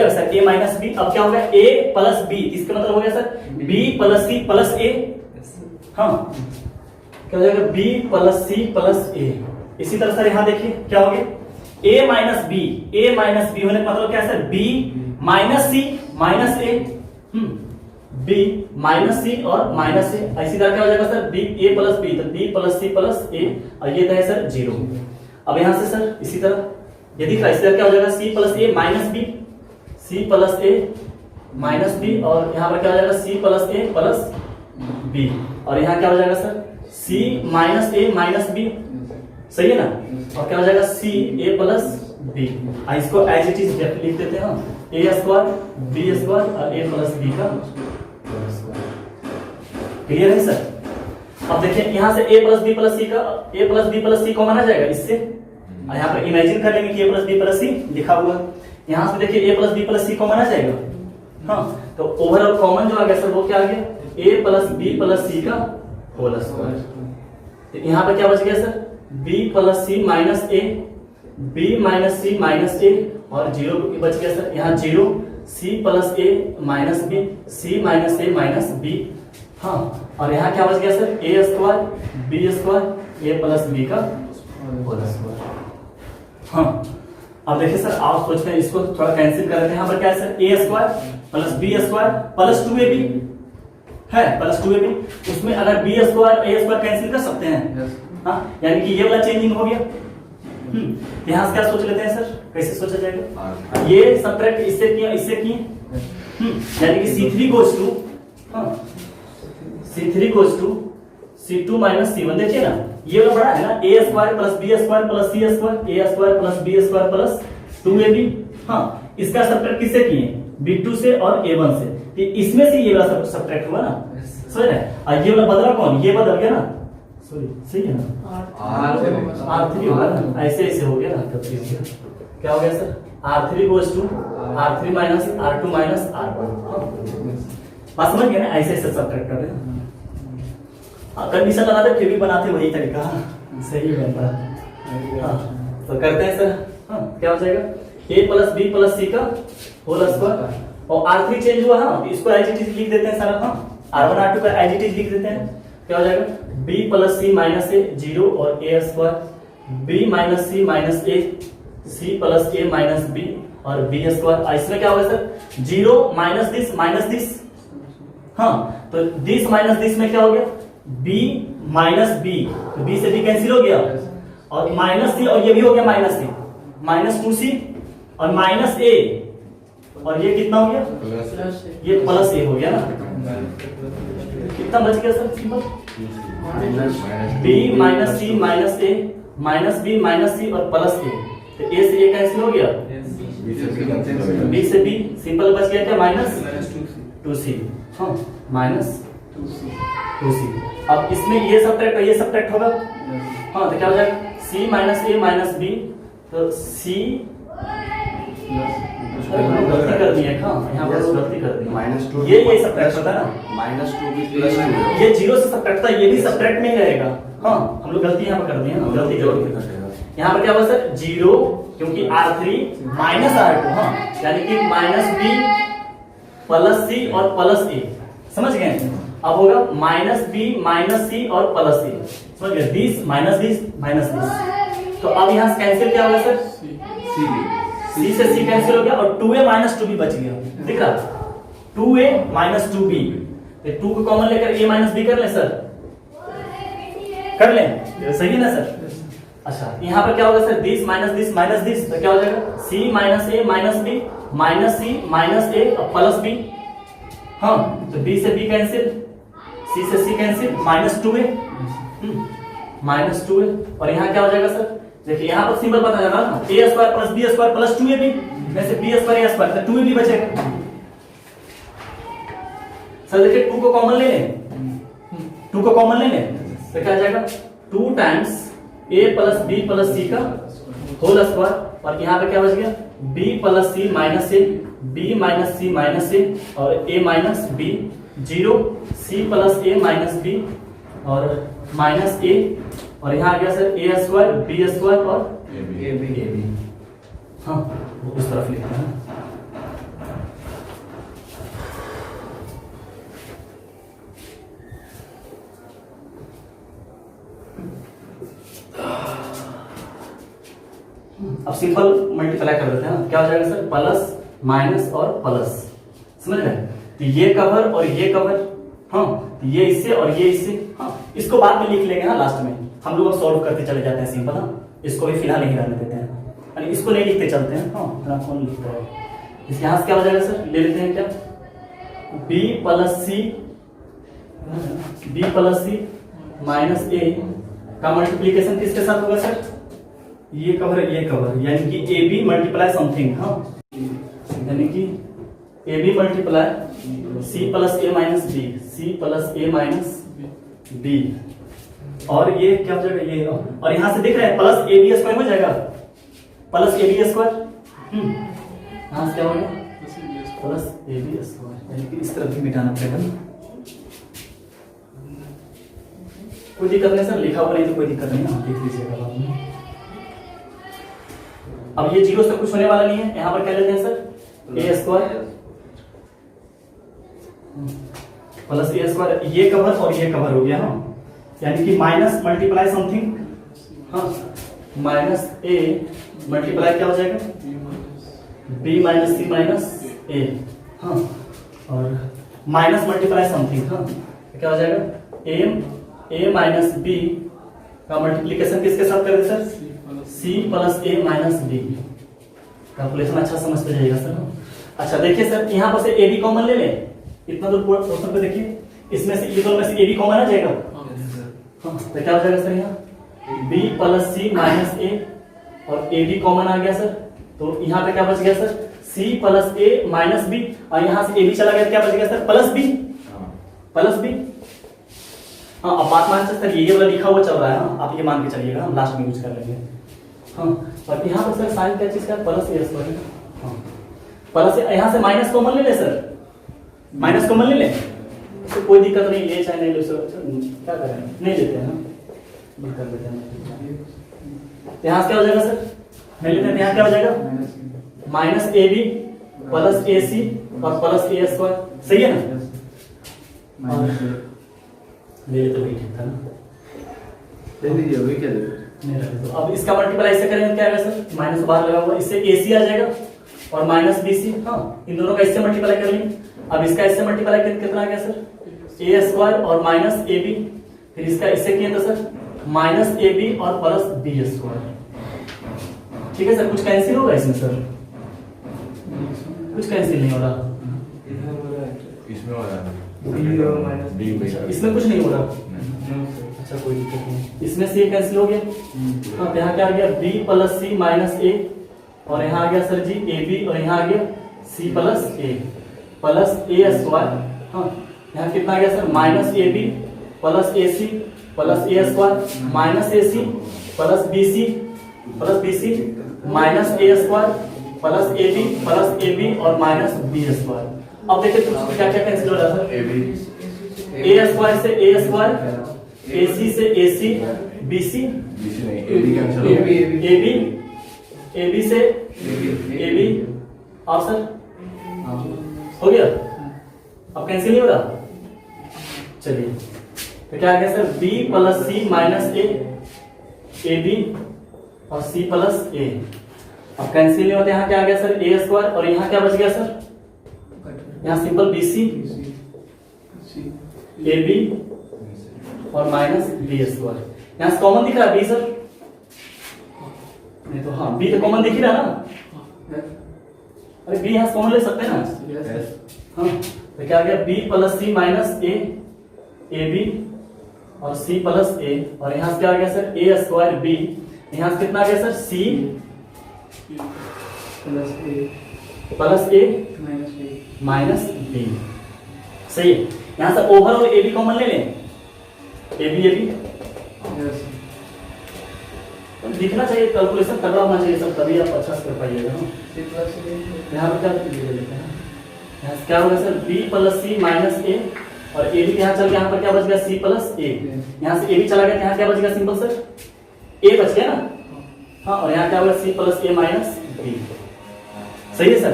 सर, ए माइनस बी। अब क्या होगा ए प्लस बी, इसका मतलब हो गया sir b plus c plus a. हाँ, क्या हो जाएगा b plus c plus a. इसी तरह सर यहाँ देखिए क्या हो गया, a minus b, a minus b होने का मतलब क्या है sir, b minus c minus a, b minus c और माइनस ए। इसी तरह क्या हो जाएगा sir, b a plus b, तो b plus c plus a और ये है सर 0। अब यहां से सर इसी तरह ये दिख रहा है, इसी तरह क्या हो जाएगा सी plus a minus b, c plus a minus B और यहाँ पर क्या हो जाएगा सी प्लस ए प्लस बी और यहाँ क्या हो जाएगा सर सी माइनस ए माइनस बी। सही है ना, और क्या हो जाएगा सी ए प्लस बी। इसको एज इट इज लिख देते हैं ए स्क्वायर बी स्क्वायर और ए प्लस बी का। क्लियर है सर? अब देखिए यहाँ से ए प्लस बी प्लस सी का, ए प्लस बी प्लस सी कॉमन आ जाएगा इससे। यहाँ पर इमेजिन कर लेंगे कि ए प्लस बी प्लस सी लिखा हुआ, यहाँ से देखिए ए प्लस बी प्लस सी कॉमन आ जाएगा। हाँ, तो ओवरऑल कॉमन जो आ गया सर वो क्या आ गया, ए प्लस बी प्लस सी का होल स्क्वायर। यहाँ पे क्या बच गया sir, b plus c minus ए, b माइनस सी माइनस ए और 0 बच गया सर यहाँ 0, c plus a minus B, c minus A minus B. हाँ, और यहाँ क्या बच गया sir, a square B square A plus B का होल स्क्वायर। हाँ, अब देखिए सर आप सोचते हैं इसको थोड़ा कैंसिल कर देते हैं। यहाँ पर क्या है sir, a square plus b square plus 2ab है, प्लस 2ab। उसमें अगर b square a square cancel कर सकते हैं। हाँ, यानी कि ये वाला चेंजिंग हो गया। यहाँ से क्या सोच लेते हैं सर, कैसे सोचा जाएगा, ये सब्ट्रैक्ट इससे किया इससे किए, यानी कि C3 goes to C3 goes to C2 minus C1। देखिए ना ये वाला बड़ा है ना, a square plus b square plus c square, a square plus b square plus 2ab। हाँ, इसका सब्ट्रैक्ट किससे किए, B2 से और A1 से। इसमें से ये वाला सब्ट्रैक्ट हुआ ना, सही है। ये वाला बदला कौन, ये बदल गया ना, सॉरी सही है ना, R3 होगा ना, ऐसे ऐसे हो गया ना। तब क्या हो गया sir, R3 goes to R3 minus R2 minus R1। बात समझ गए ना, ऐसे ऐसे सब्ट्रैक्ट कर रहे हैं। कंडीशन लगाते फिर भी बनाते वही तरीका सही बनता है। हाँ, तो करते हैं सर। हाँ, क्या हो जाएगा, ए प्लस बी प्लस सी का होल स्क्वायर, और R3 चेंज हुआ हाँ, इसको एज इट इज लिख देते हैं सारा हाँ, R1 R2 का एज इट इज लिख देते हैं। क्या हो जाएगा b plus c minus a 0 और a square, b minus c minus a, c plus a minus b और b स्क्वायर। इसमें क्या होगा सर 0 माइनस दिस हाँ, तो दिस माइनस दिस में क्या हो गया b माइनस b, तो b से b कैंसिल हो गया और माइनस सी, और ये भी हो गया माइनस सी, माइनस 2c और माइनस a, और ये कितना हो गया ये प्लस a हो गया ना, कितना बच गया sir simple b minus c minus ए माइनस b माइनस सी और प्लस a, तो a से a कैंसिल हो गया, b से b सिंपल बच गया क्या माइनस 2c हाँ, माइनस 2c। अब इसमें ये सब्ट्रैक्ट होगा हाँ, तो क्या हो जाएगा c माइनस ए माइनस b, तो c गलती कर दी है हाँ, यहाँ पर गलती कर दी -2 ये सब्ट्रैक्ट होता है ना, -2b प्लस 2 ये 0 से सब्ट्रैक्ट था, ये भी सब्ट्रैक्ट में ही रहेगा हाँ, हम लोग गलती यहाँ पर कर दी है ना, गलती जोड़ के यहाँ पर क्या होगा सर 0, क्योंकि R3 माइनस R2 हाँ, यानी कि माइनस b प्लस c और प्लस a, समझ गए। अब होगा माइनस b माइनस c और प्लस a, समझ गए, दिस माइनस दिस, तो अब यहाँ से कैंसिल क्या होगा सर c से c कैंसिल हो गया और 2a माइनस 2b बच गया, दिख रहा 2a माइनस 2b, 2 को कॉमन लेकर a माइनस b कर ले सर, कर ले सही है ना सर। अच्छा यहाँ पर क्या होगा सर दिस माइनस दिस, तो क्या हो जाएगा c minus a minus b minus c minus a और प्लस b हाँ, तो b से b कैंसिल, c से c कैंसिल, माइनस 2a और यहाँ क्या हो जाएगा सर देखिए यहाँ पर सिंबल पता चला ना, a square plus b square plus 2ab, वैसे b स्क्वायर a स्क्वायर, तो 2ab बचेगा सर। देखिए 2 को कॉमन ले लें, 2 को कॉमन ले लें, तो क्या आ जाएगा 2 times a plus b plus c का होल स्क्वायर, और यहाँ पे क्या बच गया b plus c minus a, b minus c minus a और a minus b, 0 c plus a minus b और माइनस a, और यहाँ आ गया sir a square b square और ab हाँ, उस तरफ लिखना है। अब सिंपल मल्टीप्लाई कर देते हैं, क्या हो जाएगा सर प्लस माइनस और प्लस, समझ गए। तो ये कवर और ये कवर हाँ, तो ये इससे और ये इससे हाँ, इसको बाद में लिख लेंगे हाँ, लास्ट में हम लोग सॉल्व करते चले जाते हैं सिंपल हाँ, इसको भी फिलहाल नहीं रहने देते हैं, यानी इसको नहीं लिखते चलते हैं हाँ, इतना कौन लिखता है। इसके यहाँ से क्या हो जाएगा सर, ले लेते हैं क्या b plus c minus a का मल्टीप्लीकेशन किसके साथ होगा सर, ये कवर यानी कि AB मल्टीप्लाई समथिंग हाँ, यानी कि AB multiply C plus A minus B, C plus A minus B, और ये क्या हो जाएगा ये, और यहाँ से दिख रहा है प्लस AB स्क्वायर हो जाएगा, प्लस AB स्क्वायर यहाँ से क्या होगा प्लस AB स्क्वायर, यानी कि इस तरफ भी मिटाना पड़ेगा ना, कोई दिक्कत नहीं सर, लिखा हुआ नहीं तो कोई दिक्कत नहीं ना, लिख लीजिएगा बाद में। अब ये 0 से कुछ होने वाला नहीं है, यहाँ पर क्या लेते हैं sir a square plus a square, ये कवर और ये कवर हो गया हाँ, यानी कि माइनस मल्टीप्लाई समथिंग हाँ, माइनस a मल्टीप्लाई क्या हो जाएगा b minus c minus a हाँ, और माइनस मल्टीप्लाई समथिंग हाँ, क्या हो जाएगा a माइनस b का मल्टीप्लीकेशन किसके साथ करें sir c plus a minus b, calculation अच्छा समझते जाइएगा सर। अच्छा देखिए सर यहाँ पर से ab कॉमन ले लें, इतना दूर पूरा क्वेश्चन पे देखिए, इसमें से ये दोनों में से ab कॉमन आ जाएगा हाँ, तो क्या हो जाएगा सर यहाँ b plus c minus a और ab कॉमन आ गया सर, तो यहाँ पे क्या बच गया sir c plus a minus b, और यहाँ से ab चला गया, क्या बच गया सर प्लस b हाँ। अब बात मान सर ये वाला लिखा हुआ चल रहा है हाँ, आप ये मान के चलिएगा, हम लास्ट में यूज कर लेंगे हाँ, और यहाँ पर सर साइन क्या चीज का प्लस a स्क्वायर हाँ, प्लस यहाँ से माइनस कॉमन ले ले सर, माइनस कॉमन ले ले तो कोई दिक्कत नहीं, ले चाहे नहीं ले सर, क्या करें नहीं लेते हैं हम कर देते हैं। यहाँ से क्या हो जाएगा सर, नहीं लेते हैं, यहाँ क्या हो जाएगा minus a b plus a c और प्लस ए स्क्वायर, सही है ना? माइनस मेरे तो वही ठीक था ना, ले लीजिए अभी क्या देते नहीं रख दो। अब इसका मल्टीप्लाई ऐसे करेंगे क्या आएगा सर? माइनस बाहर लगा हुआ, इससे ए सी आ जाएगा और माइनस बी सी, हाँ इन दोनों का इससे मल्टीप्लाई कर लेंगे। अब इसका इससे मल्टीप्लाई करके कितना आ गया सर? ए स्क्वायर और माइनस ए बी, फिर इसका इससे किया था सर माइनस ए बी और प्लस बी स्क्वायर, ठीक है सर? कुछ कैंसिल होगा इसमें सर? कुछ कैंसिल नहीं हो रहा इसमें हो रहा है बी और माइनस डी में इसमें, कुछ नहीं हो रहा। नहीं सर। अच्छा कोई दिक्कत नहीं, इसमें से कैंसिल हो गया। अब यहाँ क्या आ गया? बी प्लस सी माइनस ए, और यहाँ आ गया सर जी ए बी, और यहाँ आ गया सी प्लस ए स्क्वायर, हाँ यहाँ कितना आ गया sir? Minus a b plus a c plus a square minus a c plus b c minus a square plus a b और माइनस बी स्क्वायर। अब देखिए तो क्या क्या कैंसिल हो रहा है सर? ए स्क्वायर से ए स्क्वायर, ए सी से ए सी, बी सी नहीं ए बी कैंसिल हो गया ए बी से ए बी, और सर हो गया? अब कैंसिल नहीं हो रहा? चलिए तो क्या आ गया sir? B plus c minus a b और सी प्लस ए। अब कैंसिल नहीं होता, यहाँ क्या आ गया सर? ए स्क्वायर, और यहाँ क्या बच गया सर? यहाँ simple b c a b और माइनस बी स्क्वायर। यहाँ से कॉमन दिख रहा है बी सर? नहीं तो हाँ बी तो कॉमन दिख ही रहा ना, अरे बी यहाँ से कॉमन ले सकते हैं ना? हाँ तो क्या आ गया? B plus c minus a b और सी प्लस ए, और यहाँ से क्या आ गया सर? ए स्क्वायर बी, यहाँ से कितना आ गया sir? C plus a minus B, सही है? यहाँ से ओवर और ए बी कॉमन ले लें, ए बी दिखना चाहिए, कैलकुलेशन करना होना चाहिए सब, तभी आप अच्छा से कर पाइएगा ना। यहाँ पर क्या लेते हैं? यहाँ से क्या होगा sir? B plus c minus ए, और ए बी यहाँ चल गया, यहाँ पर क्या बच गया? सी प्लस ए। यहाँ से ए बी चला गया, यहाँ क्या बच गया? सिंपल सर ए बच गया ना, हाँ, और यहाँ क्या होगा? सी प्लस ए माइनस बी, सही है सर?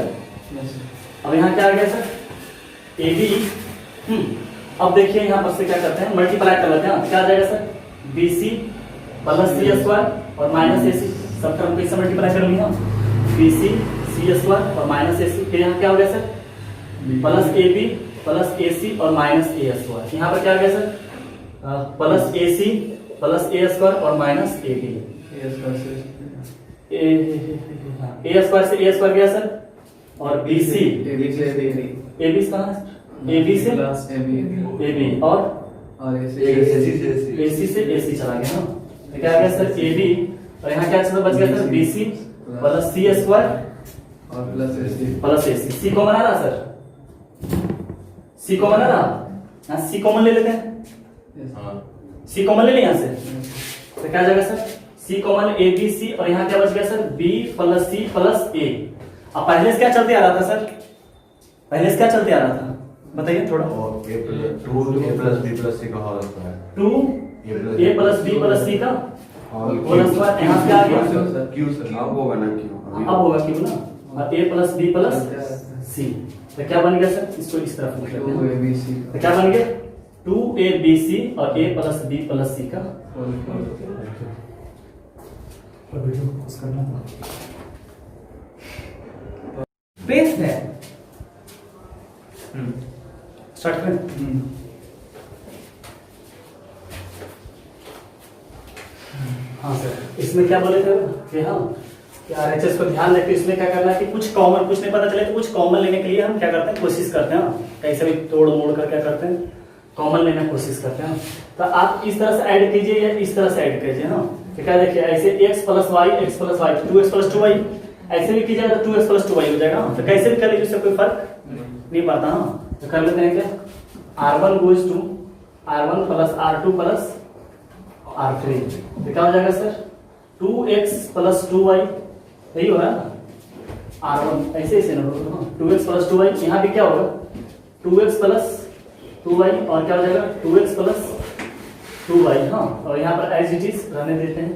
अब यहाँ क्या आ गया सर? ए बी, अब देखिए यहाँ पर से क्या करते हैं? मल्टीप्लाई कर लेते हैं, क्या आ जाएगा sir? B c plus c square और माइनस ए सी, सब टर्म को इससे मल्टीप्लाई कर लिया, बी सी स्क्वायर और माइनस ए सी, फिर यहाँ क्या हो गया sir? Plus a b plus a c और माइनस ए स्क्वायर। यहाँ पर क्या आ गया sir? Plus a c plus a square और minus a b, a square से ए स्क्वायर गया सर, और बी सी ए बी से ए बी और ए सी चला गया ना, तो क्या आ गया सर? ए बी, और यहाँ क्या बच गया sir? B c plus c square और प्लस ए सी कॉमन आ रहा सर? सी कॉमन आ रहा, यहाँ सी कॉमन ले लेते हैं, सी कॉमन ले लें यहाँ से, तो क्या आ जाएगा sir? C common a b c, और यहाँ क्या बच गया sir? B plus c plus a. अब पहले से क्या चलते आ रहा था सर? पहले से क्या चलते आ रहा था बताइए थोड़ा? और ए प्लस बी प्लस सी का होल स्क्वायर, 2 ए प्लस बी प्लस सी का होल स्क्वायर, यहाँ से क्या आ गया? क्यू सर अब होगा ना क्यू, अब होगा क्यों ना, और ए प्लस बी प्लस सी, तो क्या बन गया सर? इसको इस तरफ लिख लेते हैं, तो क्या बन गया? 2 ए बी सी और ए प्लस बी प्लस सी का पेस्ट है। स्टार्ट करें? हाँ सर, इसमें क्या बोले थे कि हाँ कि आरएचएस को ध्यान रखिए, इसमें क्या करना है कि कुछ कॉमन, कुछ नहीं पता चले तो कुछ कॉमन लेने के लिए हम क्या करते हैं? कोशिश करते हैं, कैसे भी तोड़ मोड़ कर क्या करते हैं? कॉमन लेने की कोशिश करते हैं। तो आप इस तरह से ऐड कीजिए या इस तरह से ऐड कीजिए ना, तो क्या देखिए ऐसे x plus Y 2x plus 2y, ऐसे भी कीजिएगा तो 2x प्लस 2y हो जाएगा, तो कैसे भी कर लीजिए, उससे कोई फर्क नहीं पड़ता। हाँ तो कर लेते हैं क्या? r1 goes to r1 plus r2 plus r3, तो क्या हो जाएगा सर? 2x प्लस 2y, यही हो रहा है r1, ऐसे नोट करो, 2x प्लस 2y, यहाँ भी क्या होगा? 2x प्लस 2y, और क्या हो जाएगा? 2x प्लस 2y, हाँ, और यहाँ पर एज इट इज रहने देते हैं।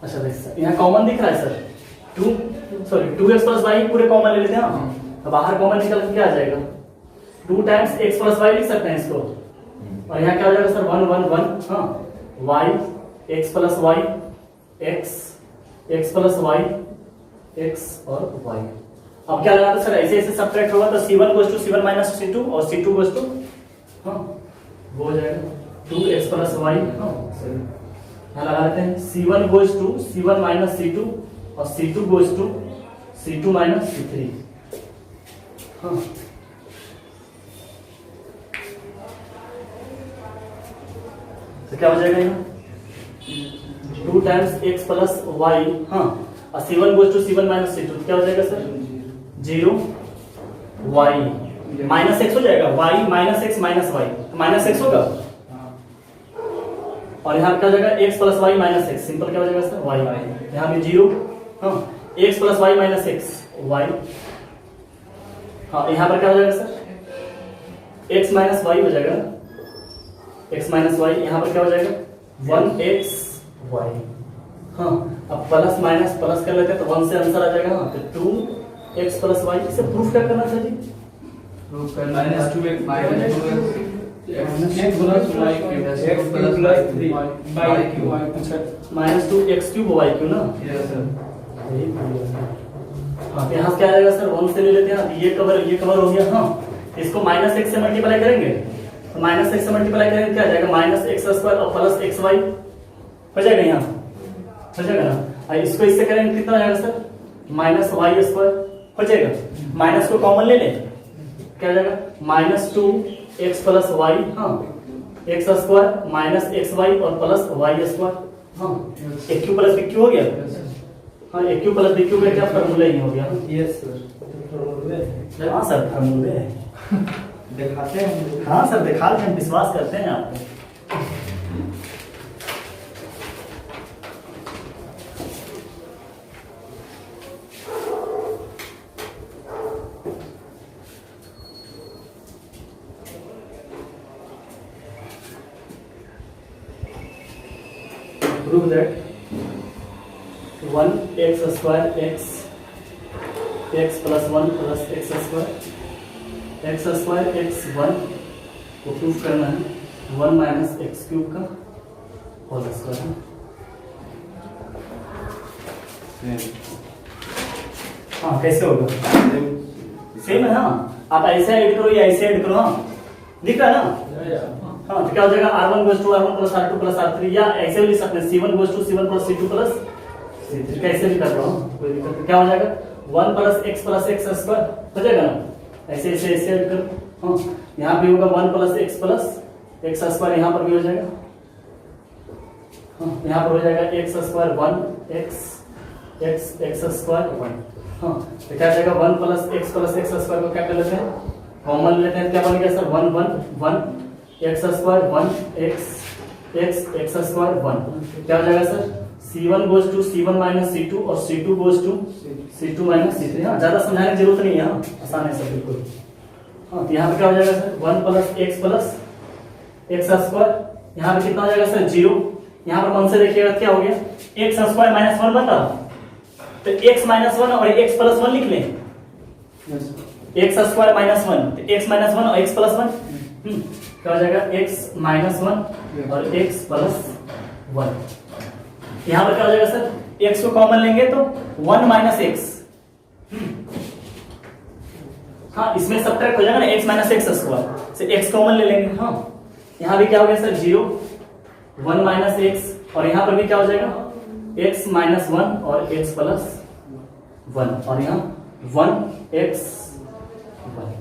अच्छा देख सर यहाँ कॉमन दिख रहा है सर 2x प्लस वाई पूरे कॉमन ले लेते हैं ना, तो बाहर कॉमन निकल के क्या आ जाएगा 2 टाइम्स x प्लस वाई लिख सकते हैं इसको, और यहाँ क्या हो जाएगा सर 1 1 1 हाँ y x plus y x plus y x और y। अब क्या लगाते सर ऐसे ऐसे सब्ट्रैक्ट होगा तो c1 goes to c1 minus c2 और c2 गोस टू हाँ वो हो जाएगा 2x प्लस वाई हाँ यहाँ लगा देते हैं c1 goes to c1 minus c2 और c2 goes to c2 minus c3 हाँ तो क्या हो जाएगा यहाँ 2 टाइम्स x प्लस वाई हाँ और c1 goes to c1 minus c2 क्या हो जाएगा सर 0 y माइनस x हो जाएगा y minus x minus y minus x होगा और यहाँ क्या हो जाएगा x plus y minus x simple क्या हो जाएगा सर y यहाँ भी 0 हाँ x plus y minus x y हाँ यहाँ पर क्या हो जाएगा सर x माइनस वाई हो जाएगा x माइनस वाई यहाँ पर क्या हो जाएगा 1x y हाँ अब प्लस माइनस प्लस कर लेते हैं तो 1 से आंसर आ जाएगा हाँ तो 2x प्लस वाई इसे प्रूफ क्या करना सर जी प्रूफ करना है 2x minus 2x x plus y x plus y cube अच्छा minus 2x cube y cube ना यस सर हाँ तो यहाँ से क्या आ जाएगा सर 1 से ले लेते हैं ये कवर हो गया हाँ इसको माइनस x से मल्टीप्लाई करेंगे तो माइनस x से मल्टीप्लाई करेंगे क्या आ जाएगा माइनस एक्स स्क्वायर और प्लस एक्स वाई हो जाएगा यहाँ हो जाएगा ना और इसको इससे करेंगे कितना हो जाएगा सर माइनस वाई स्क्वायर हो जाएगा माइनस को कॉमन ले लें क्या हो जाएगा माइनस 2x प्लस वाई हाँ x square minus x y और प्लस वाई स्क्वायर हाँ a q plus b q हो गया हाँ a q plus b q का क्या फॉर्मूला ही हो गया यस सर हाँ सर फॉर्मूले दिखाते हैं हाँ सर दिखा रहे हैं विश्वास करते हैं आपको prove that 1x square x plus 1 plus x square x 1 को प्रूफ करना है 1 माइनस एक्स क्यूब का होल स्क्वायर हाँ कैसे होगा सेम है हाँ आप ऐसे ऐड करो या ऐसे ऐड करो हाँ दिख रहा है ना हाँ तो क्या हो जाएगा r1 goes to r1 plus r2 plus r3 या ऐसे भी लिख सकते हैं c1 goes to c1 plus c2 plus c3 कैसे भी कर रहा हूँ कोई दिक्कत नहीं क्या हो जाएगा 1 प्लस x स्क्वायर हो जाएगा ना ऐसे ऐसे ऐसे ऐड करो हाँ यहाँ भी होगा 1 प्लस x स्क्वायर यहाँ पर भी हो जाएगा हाँ यहाँ पर हो जाएगा x स्क्वायर 1 x स्क्वायर 1 हाँ तो क्या जाएगा 1 प्लस x स्क्वायर को क्या कर लेते हैं कॉमन लेते हैं क्या बन गया sir 1 x square 1 x square 1 क्या हो जाएगा sir c1 goes to c1 minus c2 और c2 goes to c2 minus c3 हाँ ज्यादा समझाने की जरूरत नहीं है हाँ आसान है सर बिल्कुल हाँ तो यहाँ पे क्या हो जाएगा सर 1 प्लस एक्स स्क्वायर यहाँ पे कितना हो जाएगा सर 0 यहाँ पर मन से देखिएगा क्या हो गया एक्स स्क्वायर माइनस 1 बता तो x माइनस 1 और x प्लस 1 लिख लें एक्स स्क्वायर माइनस 1 तो x माइनस 1 और x प्लस 1 क्या हो जाएगा x माइनस 1 और x प्लस 1 यहाँ पर क्या हो जाएगा सर x को कॉमन लेंगे तो 1 माइनस एक्स हाँ इसमें सब्ट्रैक्ट हो जाएगा ना x माइनस एक्स स्क्वायर से x कॉमन ले लेंगे हाँ यहाँ भी क्या हो गया सर 0 1 माइनस एक्स और यहाँ पर भी क्या हो जाएगा x माइनस 1 और x प्लस 1 और यहाँ 1x 1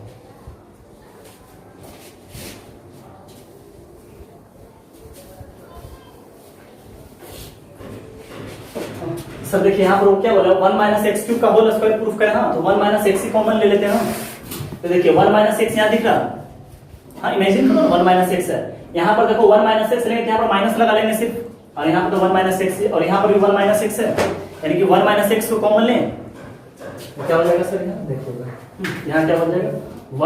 सर देखिए यहाँ पर क्या बोला 1 माइनस एक्स क्यूब का होल स्क्वायर प्रूफ करें हाँ तो 1 माइनस एक्स ही कॉमन ले लेते हैं हाँ तो देखिए 1 माइनस एक्स यहाँ दिख रहा हाँ इमेजिन करो 1 माइनस एक्स है यहाँ पर देखो 1 माइनस एक्स लेंगे यहाँ पर माइनस लगा लेंगे सिर्फ और यहाँ पर तो 1 माइनस एक्स और यहाँ पर भी 1 माइनस एक्स है यानी कि 1 माइनस एक्स को कॉमन लें तो क्या हो जाएगा सर यहाँ देखो यहाँ क्या बन जाएगा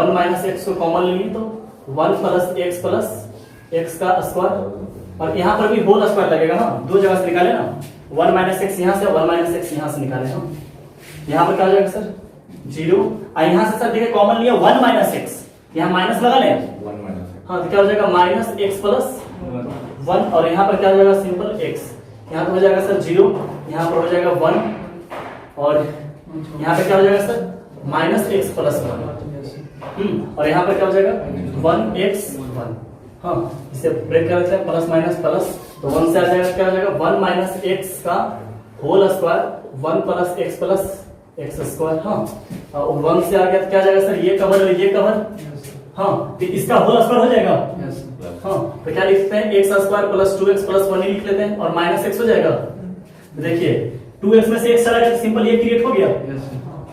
1 माइनस एक्स को कॉमन लेंगे तो 1 प्लस एक्स का स्क्वायर और यहाँ पर भी होल स्क्वायर लगेगा ना दो जगह से निकाले ना 1 माइनस एक्स यहाँ से 1 माइनस एक्स यहाँ से निकाले हम, यहाँ पर क्या हो जाएगा सर 0, और यहाँ से सर देखिए कॉमन लिया 1 माइनस एक्स, यहाँ माइनस लगा लें 1 माइनस हाँ, तो क्या हो जाएगा माइनस एक्स प्लस 1, और यहाँ पर क्या हो जाएगा सिंपल एक्स, यहाँ पे हो जाएगा सर 0, यहाँ पर हो जाएगा 1, और यहाँ पे क्या हो जाएगा सर माइनस एक्स प्लस 1, और यहाँ पर क्या हो जाएगा 1x1, हाँ इसे ब्रेक कर देते हैं प्लस माइनस प्लस, तो 1 से आ जाएगा क्या हो जाएगा 1 माइनस एक्स का whole square 1 plus x plus x square, हाँ और 1 से आ गया तो क्या जाएगा सर ये कवर और ये कवर, हाँ तो इसका होल स्क्वायर हो जाएगा, हाँ तो क्या लिखते हैं x square plus 2x plus 1 ही लिख लेते हैं, और माइनस एक्स हो जाएगा, देखिए 2x में से x चला गया तो सिंपल ये क्रिएट हो गया,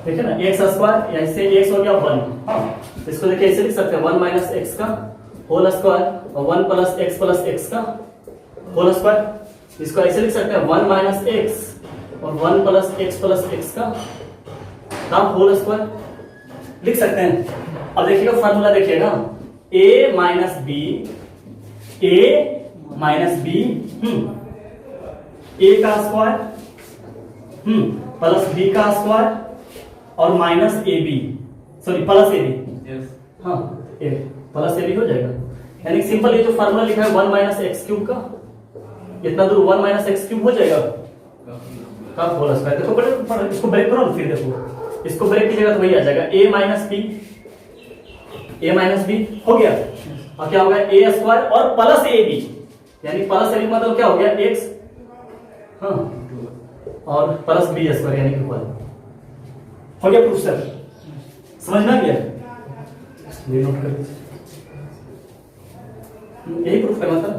देखिए ना एक्स स्क्वायर ऐसे x हो गया 1, हाँ तो इसको देखिए ऐसे लिख सकते हैं 1 माइनस एक्स का होल स्क्वायर और 1 प्लस एक्स का होल स्क्वायर, इसको ऐसे लिख सकते हैं 1 माइनस एक्स और 1 प्लस एक्स का होल स्क्वायर लिख सकते हैं। अब देखिएगा फार्मूला देखिएगा a माइनस बी a का स्क्वायर प्लस b का स्क्वायर और minus a b, sorry plus a b, हाँ प्लस ए बी हो जाएगा, यानी सिंपल ये जो फार्मूला लिखा है 1 माइनस एक्स क्यूब का, इतना दूर 1 माइनस एक्स क्यूब हो जाएगा का होल स्क्वायर, देखो बड़े इसको ब्रेक करो ना, फिर देखो इसको ब्रेक कीजिएगा तो वही आ जाएगा a माइनस बी हो गया, और क्या हो गया ए स्क्वायर और प्लस ए बी, यानी प्लस ए बी मतलब क्या हो गया एक्स, हाँ और प्लस बी स्क्वायर यानी कि हो गया प्रूफ सर, समझ में आ गया, ये नोट कर दीजिए, यही प्रूफ करना था।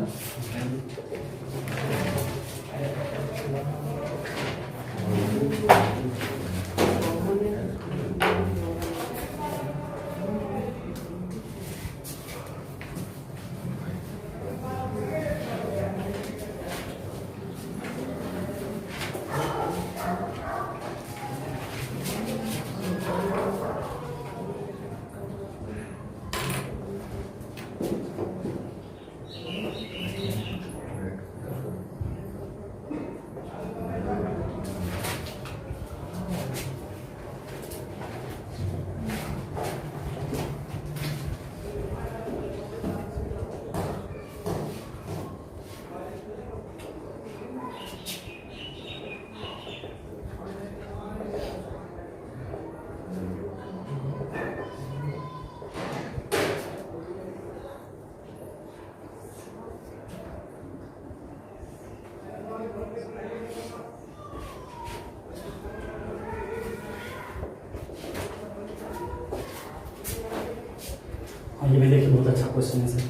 ये भी देखिए बहुत अच्छा क्वेश्चन है सर।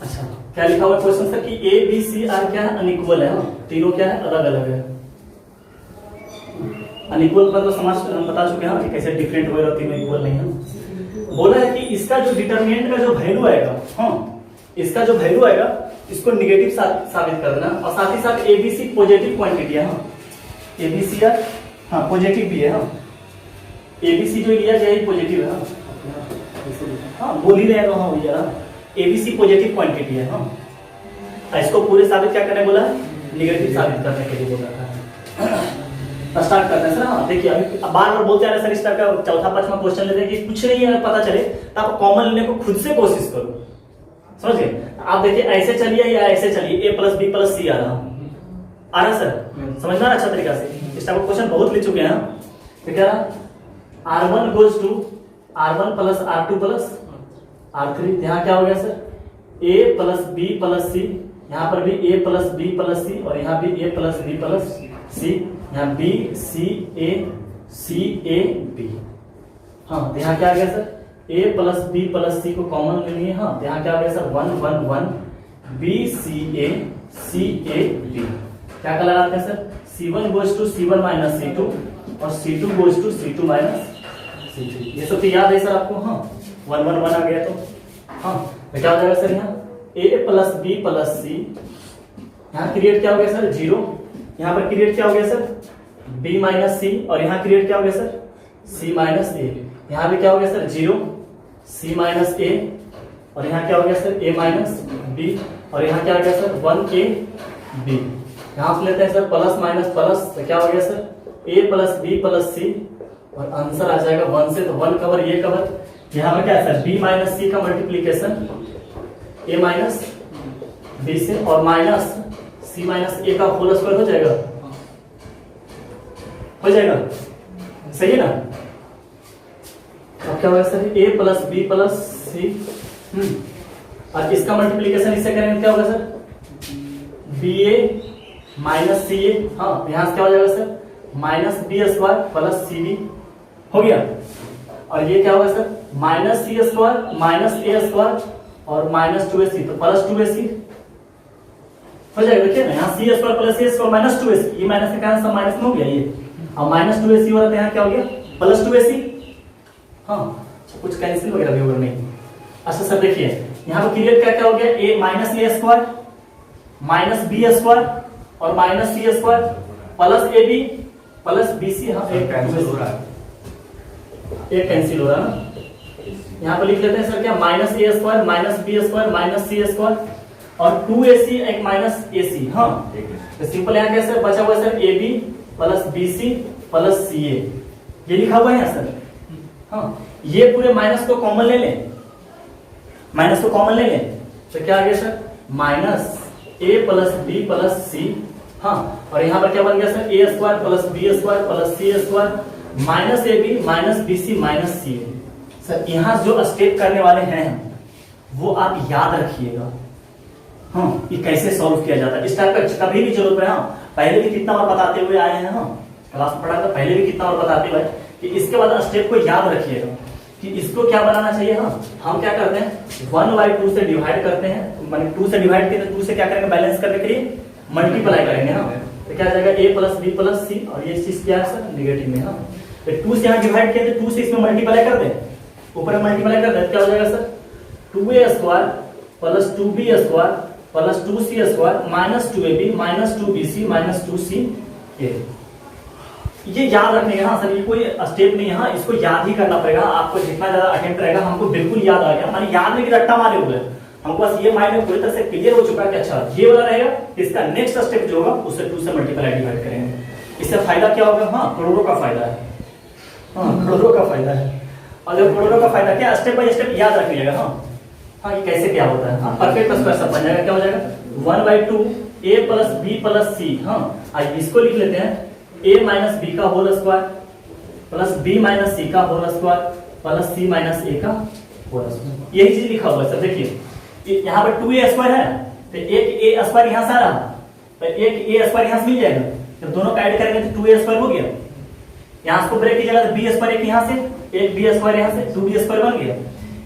अच्छा क्या लिखा हुआ क्वेश्चन सर कि ए बी सी आर क्या है अनइक्वल है, तीनों क्या है अलग अलग है, अनइक्वल का तो समझ बता चुके हैं कि कैसे डिफरेंट हुए और तीनों इक्वल नहीं है। बोला है कि इसका जो डिटरमिनेंट का जो वैल्यू आएगा, हाँ इसका जो वैल्यू आएगा इसको निगेटिव साबित कर देना, और साथ ही साथ एबीसी पॉजिटिव क्वांटिटी है, हाँ एबीसी यार हाँ पॉजिटिव भी है, हाँ एबीसी जो लिया जाए पॉजिटिव है, हाँ बोल ही रहे हाँ भैया एबीसी पॉजिटिव क्वांटिटी है, हाँ इसको पूरे साबित क्या करने बोला है, निगेटिव साबित करने के लिए बोला है। स्टार्ट करते हैं सर, हाँ देखिए अभी बार बार बोलते आ रहे सर इस टाइप का चौथा पांचवा क्वेश्चन लेते हैं कि कुछ नहीं है पता चले तो आप कॉमन लेने को खुद से कोशिश करो, समझ गए। आप देखिए ऐसे चलिए या ऐसे चलिए ए प्लस बी प्लस सी आ रहा सर, समझ में अच्छा तरीका से, इस टाइप का क्वेश्चन बहुत ले चुके हैं। तो क्या रहा R1 goes to R1 plus R2 plus R3, यहाँ क्या हो गया sir A plus B plus c, यहाँ पर भी A plus B plus c और यहाँ भी A plus B plus c, यहाँ B C A B, हाँ तो यहाँ क्या आ गया sir A plus B plus c को कॉमन ले लिए, हाँ तो यहाँ क्या आ गया sir 1 1 1 B C A B, क्या लगाते हैं sir C1 goes to C1 minus C2 और C2 goes to C2 minus C3, ये सब तो याद है सर आपको, हाँ 1 1 1 आ गया तो हाँ तो क्या हो जाएगा सर यहाँ A plus B plus c, यहाँ क्रिएट क्या हो गया सर 0, यहाँ पर क्रिएट क्या हो गया सर B माइनस सी और यहाँ क्रिएट क्या हो गया सर C माइनस A, यहाँ भी क्या हो गया सर 0 C माइनस A और यहाँ क्या हो गया सर A माइनस B और यहाँ क्या हो गया सर 1 A B, यहाँ पे लेते हैं सर प्लस माइनस प्लस, तो क्या हो गया sir a plus B plus c, और आंसर आ जाएगा 1 से, तो 1 कवर ये कवर। यहाँ पर क्या है सर बी माइनस सी का मल्टीप्लीकेशन ए माइनस बी से, और माइनस सी माइनस ए का होल स्क्वायर हो जाएगा, हो जाएगा, सही है ना। अब क्या होगा sir a plus B plus c, और इसका मल्टीप्लीकेशन इससे करेंगे क्या होगा sir b a minus c a, हाँ यहां से क्या हो जाएगा sir minus b square plus c b, हो गया। और ये क्या होगा sir minus c square minus a square और माइनस 2ac, तो प्लस 2ac हो जाएगा। देखिए ना यहाँ c square plus a square minus 2ac, ये माइनस के कारण सब माइनस में हो गया ये, और माइनस 2ac हो रहा था, यहाँ क्या हो गया प्लस 2ac, हाँ कुछ कैंसिल वगैरह भी होगा नहीं। अच्छा सर देखिए यहाँ पर क्लियर क्या क्या हो गया, a minus a square minus b square और minus c square plus a b plus b c, हाँ एक कैंसिल हो रहा है, एक कैंसिल हो रहा है ना। यहाँ पर लिख लेते हैं सर क्या minus a square minus b square minus c square और 2ac एक माइनस ac, हाँ तो सिंपल यहाँ क्या सर बचा हुआ है sir a b plus b c plus c a, ये लिखा हुआ है यहाँ सर, हाँ ये पूरे माइनस को कॉमन ले लें, माइनस को कॉमन ले लें, तो क्या आ गया sir minus a plus B plus सी, हाँ और यहाँ पर क्या बन गया sir a square plus b square plus c square minus a b minus b c minus c a. Sir यहाँ जो स्टेप करने वाले हैं वो आप याद रखिएगा, हाँ ये कैसे सॉल्व किया जाता है, इस टाइप का कभी भी जरूरत है। हाँ पहले भी कितना बार बताते हुए आए हैं, हाँ क्लास में पढ़ा था पहले भी कितना बार बताते हुए कि इसके बाद स्टेप को याद रखिएगा कि इसको क्या बनाना चाहिए। हाँ हम क्या करते हैं 1/2 से डिवाइड करते हैं, माने 2 से डिवाइड किए तो 2 से क्या करेंगे बैलेंस करने के लिए मल्टीप्लाई करेंगे, हाँ तो क्या जाएगा a plus B plus c, और ये चीज क्या है सर नेगेटिव में, हाँ तो 2 से यहाँ डिवाइड किया तो 2 से इसमें मल्टीप्लाई कर दें, ऊपर मल्टीप्लाई कर दें, क्या हो जाएगा sir 2a square plus 2b square plus 2c square minus 2ab minus 2bc minus 2ca। ये याद रखने का, हाँ सर ये कोई स्टेप नहीं है, हाँ इसको याद ही करना पड़ेगा, आपको जितना ज्यादा अटेम्प्ट रहेगा हमको बिल्कुल याद आ गया, माने याद नहीं कि रट्टा मारे हुए, हमको बस ये माइंड में पूरी तरह से क्लियर हो चुका है कि अच्छा ये वाला रहेगा, इसका नेक्स्ट स्टेप जो होगा उसे 2 से मल्टीप्लाई डिवाइड करेंगे। इससे फायदा क्या होगा, हाँ करोड़ों का फायदा है, हाँ करोड़ों का फायदा है। और जब करोड़ों का फायदा क्या स्टेप बाय स्टेप याद रखिएगा, हाँ ये कैसे क्या होता है, हाँ परफेक्ट स्क्वायर सब बन जाएगा, क्या हो जाएगा 1/2 a प्लस बी प्लस सी, हाँ आइए इसको लिख लेते हैं a माइनस बी का whole square plus b minus C का whole square plus c minus a का होल स्क्वायर, यही चीज लिखा हुआ है सर। देखिए यहाँ पर 2a स्क्वायर है तो एक a स्क्वायर यहाँ से आ रहा, तो एक a स्क्वायर यहाँ से मिल जाएगा, जब दोनों का ऐड करेंगे तो 2a स्क्वायर हो गया, यहाँ इसको ब्रेक कीजिएगा तो b स्क्वायर एक यहाँ से एक b स्क्वायर यहाँ से 2b स्क्वायर बन गया,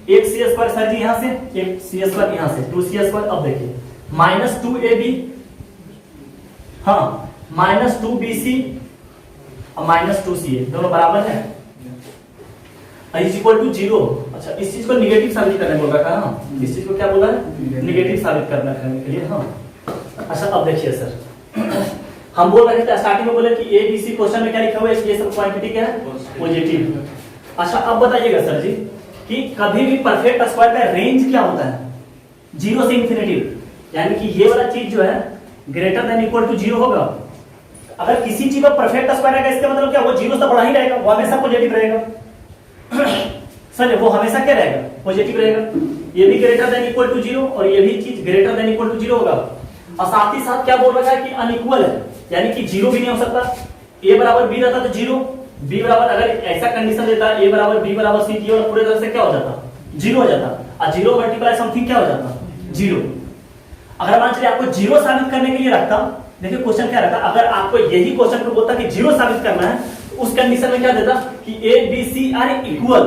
एक c स्क्वायर सर जी यहाँ से एक c स्क्वायर यहाँ से 2c स्क्वायर। अब देखिए माइनस 2ab, हाँ माइनस 2bc और माइनस 2ca दोनों बराबर है, इज इक्वल टू 0। अच्छा इस चीज को निगेटिव साबित करने बोल रहा था, हाँ इस चीज को क्या बोला है निगेटिव साबित करने के लिए, हाँ। अच्छा अब देखिए सर हम बोल रहे थे स्टार्टिंग में बोले कि ए बी सी क्वेश्चन में क्या लिखा हुआ है, ये सब क्वांटिटी क्या है पॉजिटिव। अच्छा अब बताइएगा सर जी कि कभी भी परफेक्ट स्क्वायर का रेंज क्या होता है 0 से इंफिनिटी, यानी कि ये वाला चीज जो है ग्रेटर देन इक्वल टू 0 होगा। अगर किसी चीज का परफेक्ट स्क्वायर है इसका मतलब क्या वो 0 से बड़ा ही रहेगा, वो हमेशा पॉजिटिव रहेगा सर, वो हमेशा क्या रहेगा पॉजिटिव रहेगा। ये भी ग्रेटर देन इक्वल टू 0 और ये भी चीज ग्रेटर देन इक्वल टू 0 होगा। और साथ ही साथ क्या बोल रखा है कि अनइक्वल है, यानी कि 0 भी नहीं हो सकता, a बराबर b रहता तो 0, b बराबर अगर ऐसा कंडीशन देता a बराबर b बराबर c, ये पूरे तरह से क्या हो जाता 0 हो जाता, और 0 मल्टीप्लाई समथिंग क्या हो जाता 0। अगर मान चलिए आपको 0 साबित करने के लिए रखता, देखिए क्वेश्चन क्या रहता, अगर आपको यही क्वेश्चन को बोलता कि 0 साबित करना है उस कंडीशन में क्या देता कि a b c are equal,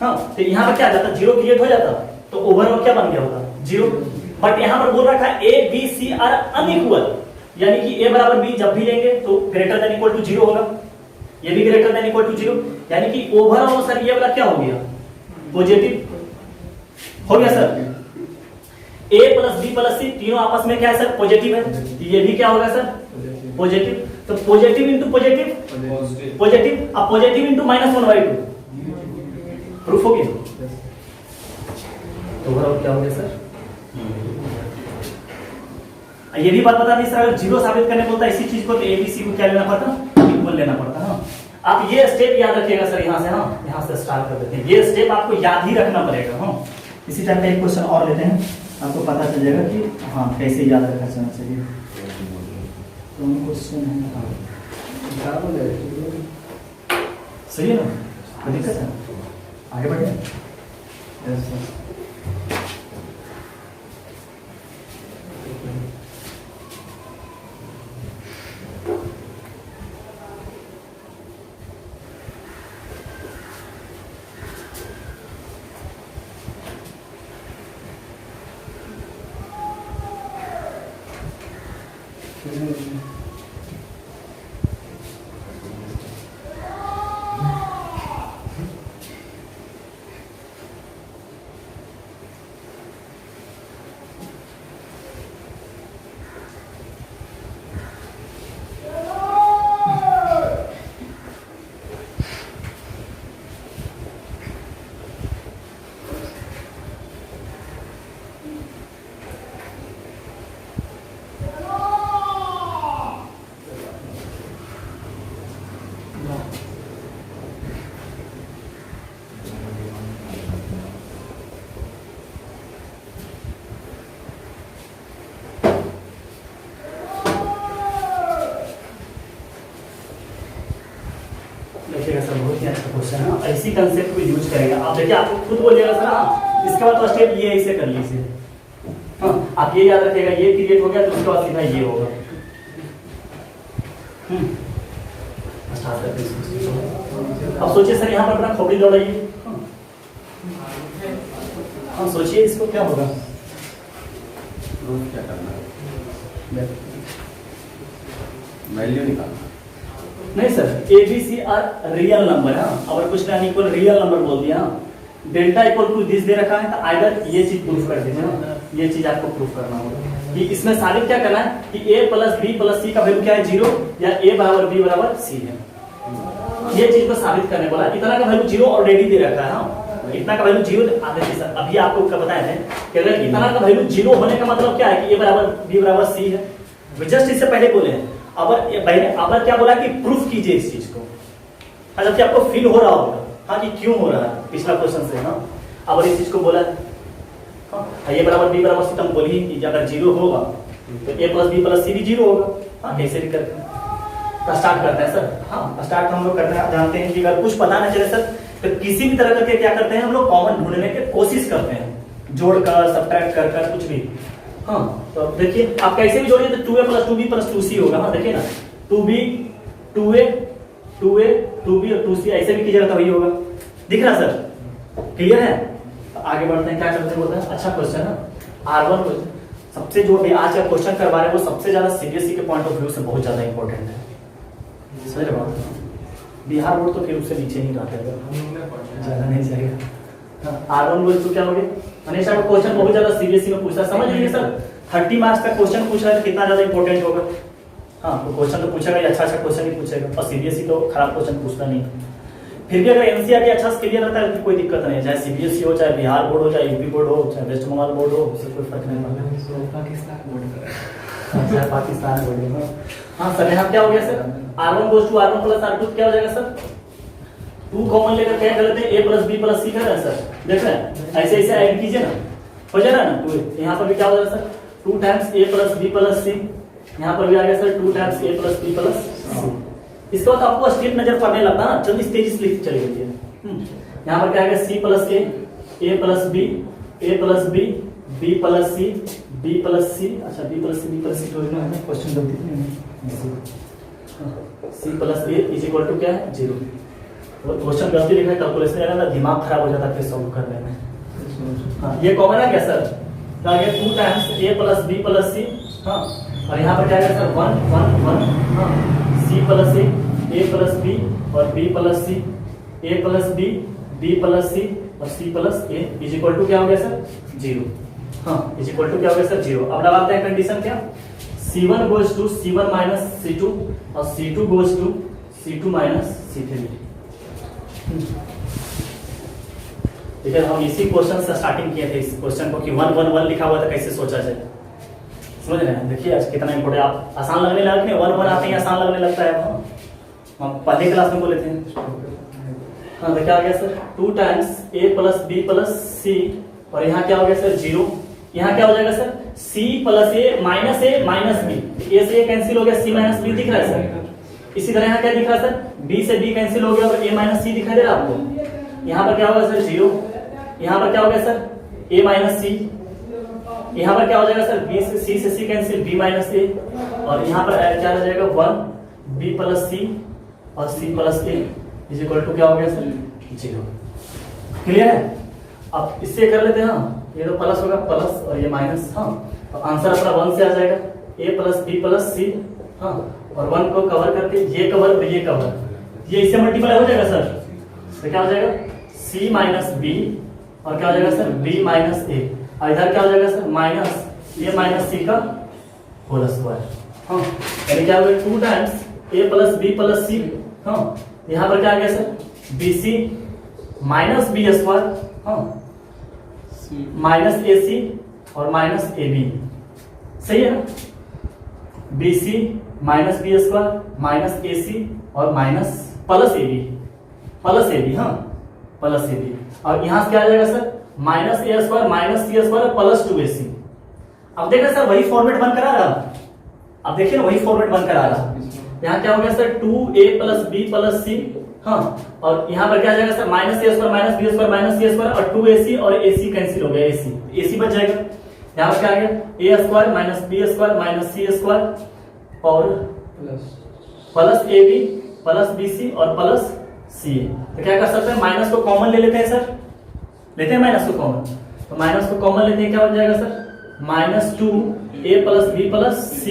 हाँ तो यहाँ पर क्या आ जाता 0 क्रिएट हो जाता, तो ओवरऑल क्या बन गया होता 0। बट यहाँ पर बोल रखा है a b c are unequal, यानी कि a बराबर b जब भी लेंगे तो ग्रेटर देन इक्वल टू 0 होगा, ये भी ग्रेटर देन इक्वल टू 0, यानी कि ओवरऑल सर ये वाला क्या हो गया पॉजिटिव हो गया sir. a plus b plus c तीनों आपस में क्या है सर पॉजिटिव है, तो ये भी क्या होगा सर पॉजिटिव। तो पॉजिटिव इंटू पॉजिटिव पॉजिटिव, अब पॉजिटिव इंटू -1/2 प्रूफ हो गया। तो ओवरऑल क्या हो गया सर ये भी बात बता दी सर, अगर जीरो साबित करने बोलता है इसी चीज को, तो ए बी सी को क्या लेना पड़ता, इक्वल लेना पड़ता है। आप ये स्टेप याद रखिएगा सर, यहाँ से हाँ, यहाँ से स्टार्ट कर देते हैं, ये स्टेप आपको याद ही रखना पड़ेगा। हाँ, इसी टाइम पे एक क्वेश्चन और लेते हैं, आपको पता चल जाएगा कि हाँ कैसे याद रखना चाहिए। तो क्वेश्चन है सही है ना, कोई दिक्कत है, आगे बढ़े। देखिएगा सर, बहुत ही अच्छा क्वेश्चन है, ऐसी कंसेप्ट को यूज करेंगे। आप देखिए, आपको खुद बोलिएगा सर हाँ, इसके बाद तो स्टेप ये ऐसे कर लीजिए। हाँ, आप ये याद रखिएगा, ये क्रिएट हो गया तो उसके बाद सीधा ये होगा। स्टार्ट करते हैं। अब सोचिए सर, यहाँ पर अपना खोपड़ी दौड़ाइए। हाँ सोचिए इसको क्या होगा, क्या करना है, वैल्यू निकालना। नहीं sir, a b c are real number है, अगर कुछ ना इक्वल रियल नंबर बोल दिया, डेल्टा इक्वल टू दिस दे रखा है, तो आइदर ये चीज प्रूफ कर दीजिए ना, ये चीज आपको प्रूफ करना होगा कि इसमें साबित क्या करना है कि a प्लस बी प्लस सी का वैल्यू क्या है, 0, या a बराबर b बराबर c है। ये चीज को साबित करने बोला, इतना का वैल्यू 0 ऑलरेडी दे रखा है। हाँ, इतना का वैल्यू 0 आते थे सर, अभी आपको क्या बताए थे कि अगर इतना का वैल्यू 0 होने का मतलब क्या है कि a बराबर b बराबर c है, जस्ट इससे पहले बोले हैं। अब क्या बोला कि प्रूफ कीजिए इस चीज को, अच्छा कि आपको फील हो रहा होगा हाँ कि क्यों हो रहा है, पिछला क्वेश्चन से ना। अब इस चीज को बोला हाँ, ये बराबर बी बराबर सी, तुम बोलिए कि अगर 0 होगा तो a प्लस बी प्लस सी भी 0 होगा। हाँ, कैसे भी करते हैं, तो स्टार्ट करते हैं सर। हाँ, स्टार्ट हम लोग करते हैं, जानते हैं कि अगर कुछ पता ना चले सर, तो किसी भी तरह करके क्या करते हैं हम लोग, कॉमन ढूंढने की कोशिश करते हैं, जोड़कर सब्ट्रैक्ट कर कुछ भी। हाँ, तो देखिए आप कैसे भी जोड़िए तो 2a plus 2b plus 2c होगा। हाँ देखिए ना, 2b 2a 2a 2b और 2c ऐसे भी कीजिएगा तो वही होगा। दिख रहा सर, क्लियर है। तो आगे बढ़ते हैं, क्या करते हैं बोलते हैं, अच्छा क्वेश्चन है R1 क्वेश्चन, सबसे जो भी आज का क्वेश्चन करवा रहे हैं वो सबसे ज्यादा सीबीएसई के पॉइंट ऑफ व्यू से बहुत ज्यादा इंपॉर्टेंट है। समझ रहे हो, बिहार बोर्ड तो फिर उससे नीचे नहीं रहता, ज्यादा नहीं जाएगा। R1 बोल तो क्या हो गया, हमेशा का क्वेश्चन बहुत ज्यादा सीबीएसई में पूछता है, समझ लीजिए सर 30 मार्क्स का क्वेश्चन पूछ रहा है तो कितना ज्यादा इंपॉर्टेंट होगा। हाँ, तो क्वेश्चन तो पूछेगा, अच्छा क्वेश्चन ही पूछेगा, और सीबीएसई तो खराब क्वेश्चन पूछता नहीं। फिर भी अगर एनसीईआरटी अच्छा से क्लियर रहता है तो कोई दिक्कत नहीं है, चाहे सीबीएसई हो, चाहे बिहार बोर्ड हो, चाहे यूपी बोर्ड हो, चाहे वेस्ट बंगाल बोर्ड हो, उससे कोई फर्क नहीं पड़ता। पाकिस्तान बोर्ड अच्छा, पाकिस्तान बोर्ड। हाँ सर, यहाँ क्या हो गया sir, R1 goes to R1 plus R2 क्या हो जाएगा सर, 2 कॉमन लेकर क्या कर लेते हैं, a plus b plus c कर रहे हैं सर, देख रहे हैं, ऐसे ऐसे ऐड कीजिए ना, हो जाएगा ना। तो यहाँ पर भी क्या हो जाएगा sir, 2 times a plus b plus c, यहाँ पर भी आ गया sir 2 times a plus b plus c। इसके बाद आपको स्टेप नजर पड़ने लगता है ना, जल्दी तेजी से लिख चले गए। यहाँ पर क्या है, c plus a plus b, a plus b, b plus c, b plus c, अच्छा b प्लस c तो है क्वेश्चन गलती नहीं, c plus a is equal to क्या है 0। क्वेश्चन गलती लिखा है, कैलकुलेशन ना दिमाग खराब हो जाता है फिर सॉल्व करने में। हाँ, ये कॉमन है क्या सर, तो आगे 2 times a plus b plus c। हाँ, और यहाँ पर क्या है सर 1 1 1, हाँ, c plus a plus b और b plus c, a plus b plus c और c plus a is equal to क्या हो गया सर 0। हाँ, इज इक्वल टू क्या हो गया सर 0। अब लगाते हैं कंडीशन क्या, c1 goes to c1 minus c2 और c2 goes to c2 minus c3। ठीक है, हम इसी क्वेश्चन से स्टार्टिंग किए थे इस क्वेश्चन को कि 1 1 1 लिखा हुआ था, कैसे सोचा जाए। समझ रहे हैं? देखिए आज कितना इंपोर्टेंट, आप आसान लगने लगते हैं, 1 1 आते हैं आसान लगने लगता है। हम पहले क्लास में बोले थे। हाँ तो क्या हो गया sir, 2 times a plus b plus c, और यहाँ क्या हो गया सर 0। यहाँ क्या हो जाएगा sir, c plus a minus b, a से a कैंसिल हो गया, c माइनस b दिख रहा है सर। इसी तरह यहाँ क्या दिख रहा है सर, b से b कैंसिल हो गया और a माइनस c दिखाई दे रहा है आपको। यहाँ पर क्या होगा सर 0, यहाँ पर क्या हो गया सर a माइनस c, यहाँ पर क्या हो जाएगा सर b से c cancel b minus a, और यहाँ पर क्या हो जाएगा 1 b प्लस c और c plus a is equal to क्या हो गया सर 0। क्लियर है? अब इससे कर लेते हैं। हाँ ये तो प्लस होगा प्लस और ये माइनस। हाँ तो आंसर अपना 1 से आ जाएगा, a plus b plus c। हाँ और 1 को कवर करके ये कवर और ये कवर, ये इससे मल्टीप्लाई हो जाएगा सर, तो क्या हो जाएगा c माइनस b और क्या हो जाएगा सर b माइनस a, और इधर क्या हो जाएगा sir minus a minus c का होल स्क्वायर। हाँ यानी क्या हो गया 2 times a plus b plus c। हाँ यहाँ पर क्या आ गया sir bc minus b square, हाँ माइनस ac और माइनस ab, सही है ना। bc minus b square minus ac और माइनस प्लस ab, हाँ प्लस ab, और यहाँ से क्या आ जाएगा sir minus a square minus c square plus 2ac। अब देखिए सर वही फॉर्मेट बनकर आ रहा, अब देखिए ना वही फॉर्मेट बनकर आ रहा। यहाँ क्या हो गया sir 2a plus b plus c, हाँ और यहाँ पर क्या आ जाएगा sir minus a square minus b square minus c square और 2ac और ac कैंसिल हो गया, ac बच जाएगा। यहाँ पर क्या आ गया a square minus b square minus c square और प्लस ab प्लस bc और प्लस ca। तो क्या कर सकते हैं, माइनस को कॉमन ले लेते हैं सर, लेते हैं माइनस को कॉमन, तो माइनस को कॉमन लेते हैं, क्या हो जाएगा sir minus 2a plus b plus c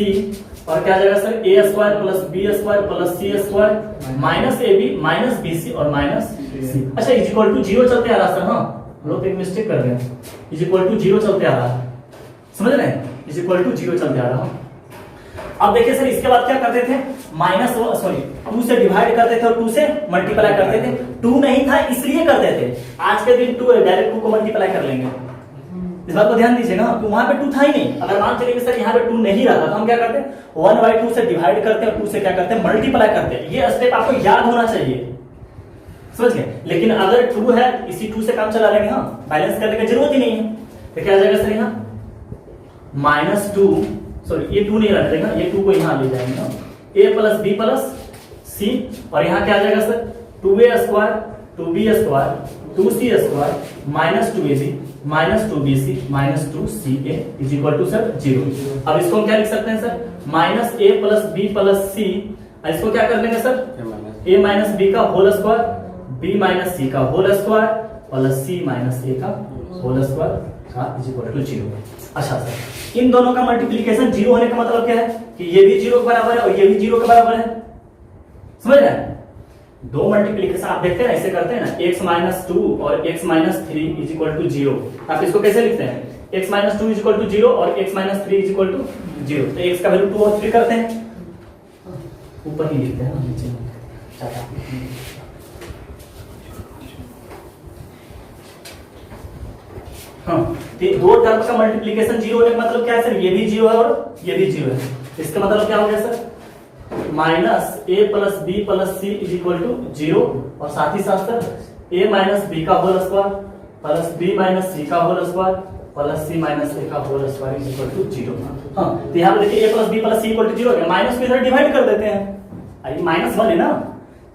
और क्या आ जाएगा sir a square plus b square plus c square minus ab minus bc और माइनस c। अच्छा इज इक्वल टू 0 चलते आ रहा सर। हाँ लोग एक मिस्टेक कर रहे हैं, इज इक्वल टू 0 चलते आ रहा है, समझ रहे हैं, इज इक्वल टू 0 चलते आ रहा है। अब देखिए सर इसके बाद क्या करते थे, माइनस 2 से डिवाइड करते थे और 2 से मल्टीप्लाई करते थे। 2 नहीं था इसलिए करते थे, आज के दिन 2 है डायरेक्ट 2 को मल्टीप्लाई कर लेंगे, इस बात को ध्यान दीजिएगा। तो वहां पे 2 था ही नहीं, अगर मान चलिए सर यहाँ पे 2 नहीं रहा तो हम क्या करते हैं 1/2 से डिवाइड करते हैं और 2 से क्या करते हैं मल्टीप्लाई करते हैं। ये स्टेप आपको याद होना चाहिए, समझ गए। लेकिन अगर 2 है इसी 2 से काम चला लेंगे, हाँ बैलेंस करने की जरूरत ही नहीं है। तो क्या आ जाएगा सर यहाँ माइनस 2, सॉरी ये 2 नहीं रख देगा, ये 2 को यहाँ ले जाएंगे, a plus b plus c और यहाँ क्या आ जाएगा sir 2a square 2b square 2c square minus 2ab minus 2bc minus 2ca is equal to sir 0। अब इसको हम क्या लिख सकते हैं sir minus a plus b plus c, इसको क्या कर लेंगे सर a माइनस b का whole square b minus c का whole square plus c minus a का होल स्क्वायर का इज इक्वल टू 0। अच्छा सर इन दोनों का मल्टीप्लिकेशन 0 होने का मतलब क्या है कि ये भी 0 के बराबर है और ये भी 0 के बराबर है, समझ रहे हैं। दो मल्टीप्लिकेशन आप देखते हैं ऐसे करते हैं ना, x माइनस 2 और x minus 3 is equal to 0। आप इसको कैसे लिखते हैं x minus 2 is equal to 0 और x minus 3 is equal to 0। तो x का वैल्यू 2 और 3 करते हैं, ऊपर ही लिखते हैं नीचे। हाँ तो दो टर्म का मल्टीप्लिकेशन 0 होने का मतलब क्या है सर, ये भी 0 है और ये भी 0 है। इसका मतलब क्या हो गया sir minus a plus b plus c is equal to 0 और साथ ही साथ सर a माइनस b का whole square plus b minus c का whole square plus c minus a का whole square is equal to 0। हाँ तो यहाँ पे देखिए a plus b plus c equal to 0 है, माइनस को इधर डिवाइड कर देते हैं, ये माइनस 1 है ना,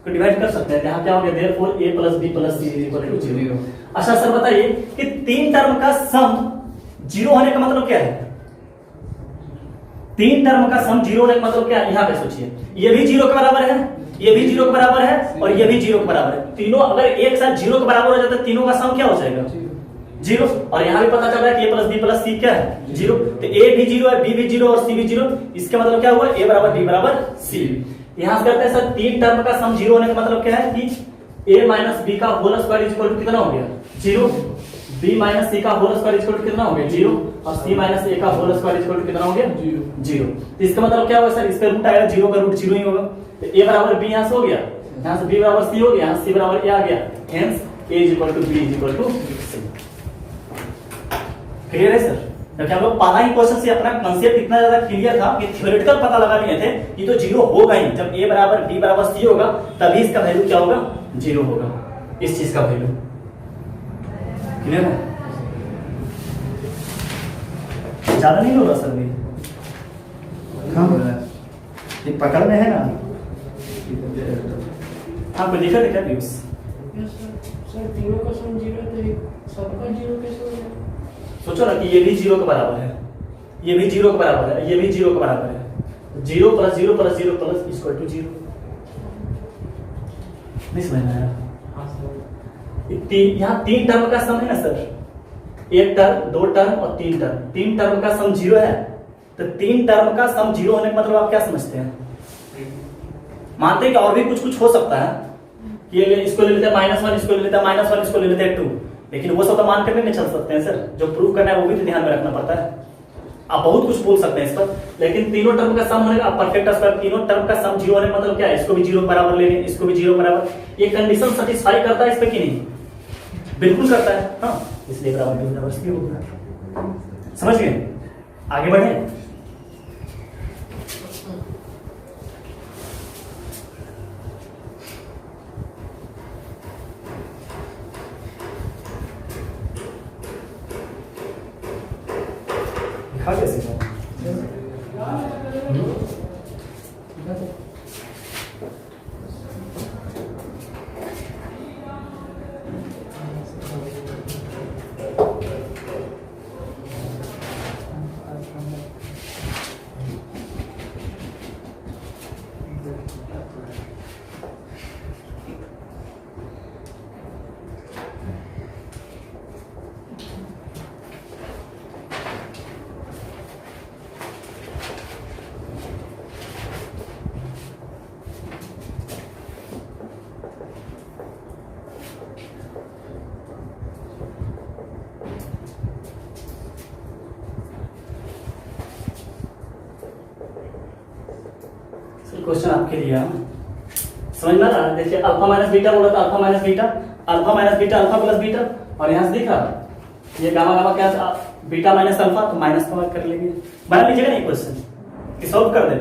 तो डिवाइड कर सकते हैं। यहाँ क्या हो गया therefore a plus b plus c is equal to 0। अच्छा सर बताइए कि 3 टर्म का सम 0 होने का मतलब क्या है, 3 टर्म का सम 0 होने का मतलब क्या है, यहाँ पे सोचिए ये भी 0 के बराबर है, ये भी 0 के बराबर है और ये भी 0 के बराबर है। तीनों अगर एक साथ 0 के बराबर हो जाता है तीनों का सम क्या हो जाएगा 0। और यहाँ भी पता चल रहा है कि a plus b plus c क्या है 0, तो a भी 0 है, b भी 0 और c भी 0। इसका मतलब क्या हुआ a बराबर b बराबर c। यहाँ से करते हैं सर 3 टर्म का सम 0 होने का मतलब क्या है कि a माइनस b का whole square is equal to कितना हो गया 0, b माइनस c का whole square is equal to कितना हो गया 0 और c माइनस a का whole square is equal to कितना हो गया 0। तो इसका मतलब क्या होगा सर, इस पे रूट आएगा, 0 का रूट 0 ही होगा। तो a बराबर b यहाँ से हो गया, यहाँ से b बराबर c हो गया, यहाँ से c बराबर a आ गया, hence a is equal to b is equal to c। Clear है सर। क्योंकि हम लोग पहला ही क्वेश्चन से अपना कंसेप्ट इतना ज्यादा क्लियर था कि थ्योरेटिकल पता लगा लिए थे कि तो जीरो होगा ही, जब a बराबर b बराबर c होगा तभी इसका वैल्यू क्या होगा, जीरो होगा, इस चीज का वैल्यू क्लियर है। ज्यादा नहीं होगा सर भी, कहाँ हो रहा है? ये पकड़ में है ना। आपको देखा था क्या व्यूज? सर तीनों का सम जीरो तो सबका जीरो कैसे हो जाएगा? सोचो ना कि ये भी जीरो के बराबर है, ये भी जीरो के बराबर है, ये भी जीरो के बराबर है, zero plus zero plus zero plus equal to zero. नहीं समझ में आया? हाँ सर। यहाँ तीन टर्म का सम है ना सर, एक टर्म, दो टर्म और तीन टर्म, तीन टर्म का सम जीरो है, तो तीन टर्म का सम जीरो होने का मतलब आप क्या समझते हैं? मानते हैं कि और भी कुछ कुछ हो सकता है कि ये इसको ले लेते हैं -1, इसको ले लेते हैं -1, इसको ले लेते हैं 2, लेकिन वो सब तो मान कर नहीं चल सकते हैं सर, जो प्रूव करना है वो भी तो ध्यान में रखना पड़ता है। आप बहुत कुछ बोल सकते हैं इस पर, लेकिन तीनों टर्म का सम होने का परफेक्ट स्क्वायर, तीनों टर्म का सम जीरो होने का मतलब क्या है? इसको भी जीरो बराबर ले लें, इसको भी जीरो बराबर, ये कंडीशन सेटिस्फाई करता है इस पे कि नहीं? बिल्कुल करता है, हाँ, इसलिए बराबर b बराबर c होगा। समझ गए? आगे बढ़े। खा कैसे हो? क्वेश्चन आपके लिए समझ में आ रहा है? देखिए अल्फा माइनस बीटा बोला था, alpha minus beta, alpha minus beta, alpha plus beta, और यहाँ से दिखा ये गामा गामा क्या था? बीटा माइनस अल्फा, तो माइनस का कर लेंगे। बना लीजिएगा ना क्वेश्चन कि सॉल्व कर दे,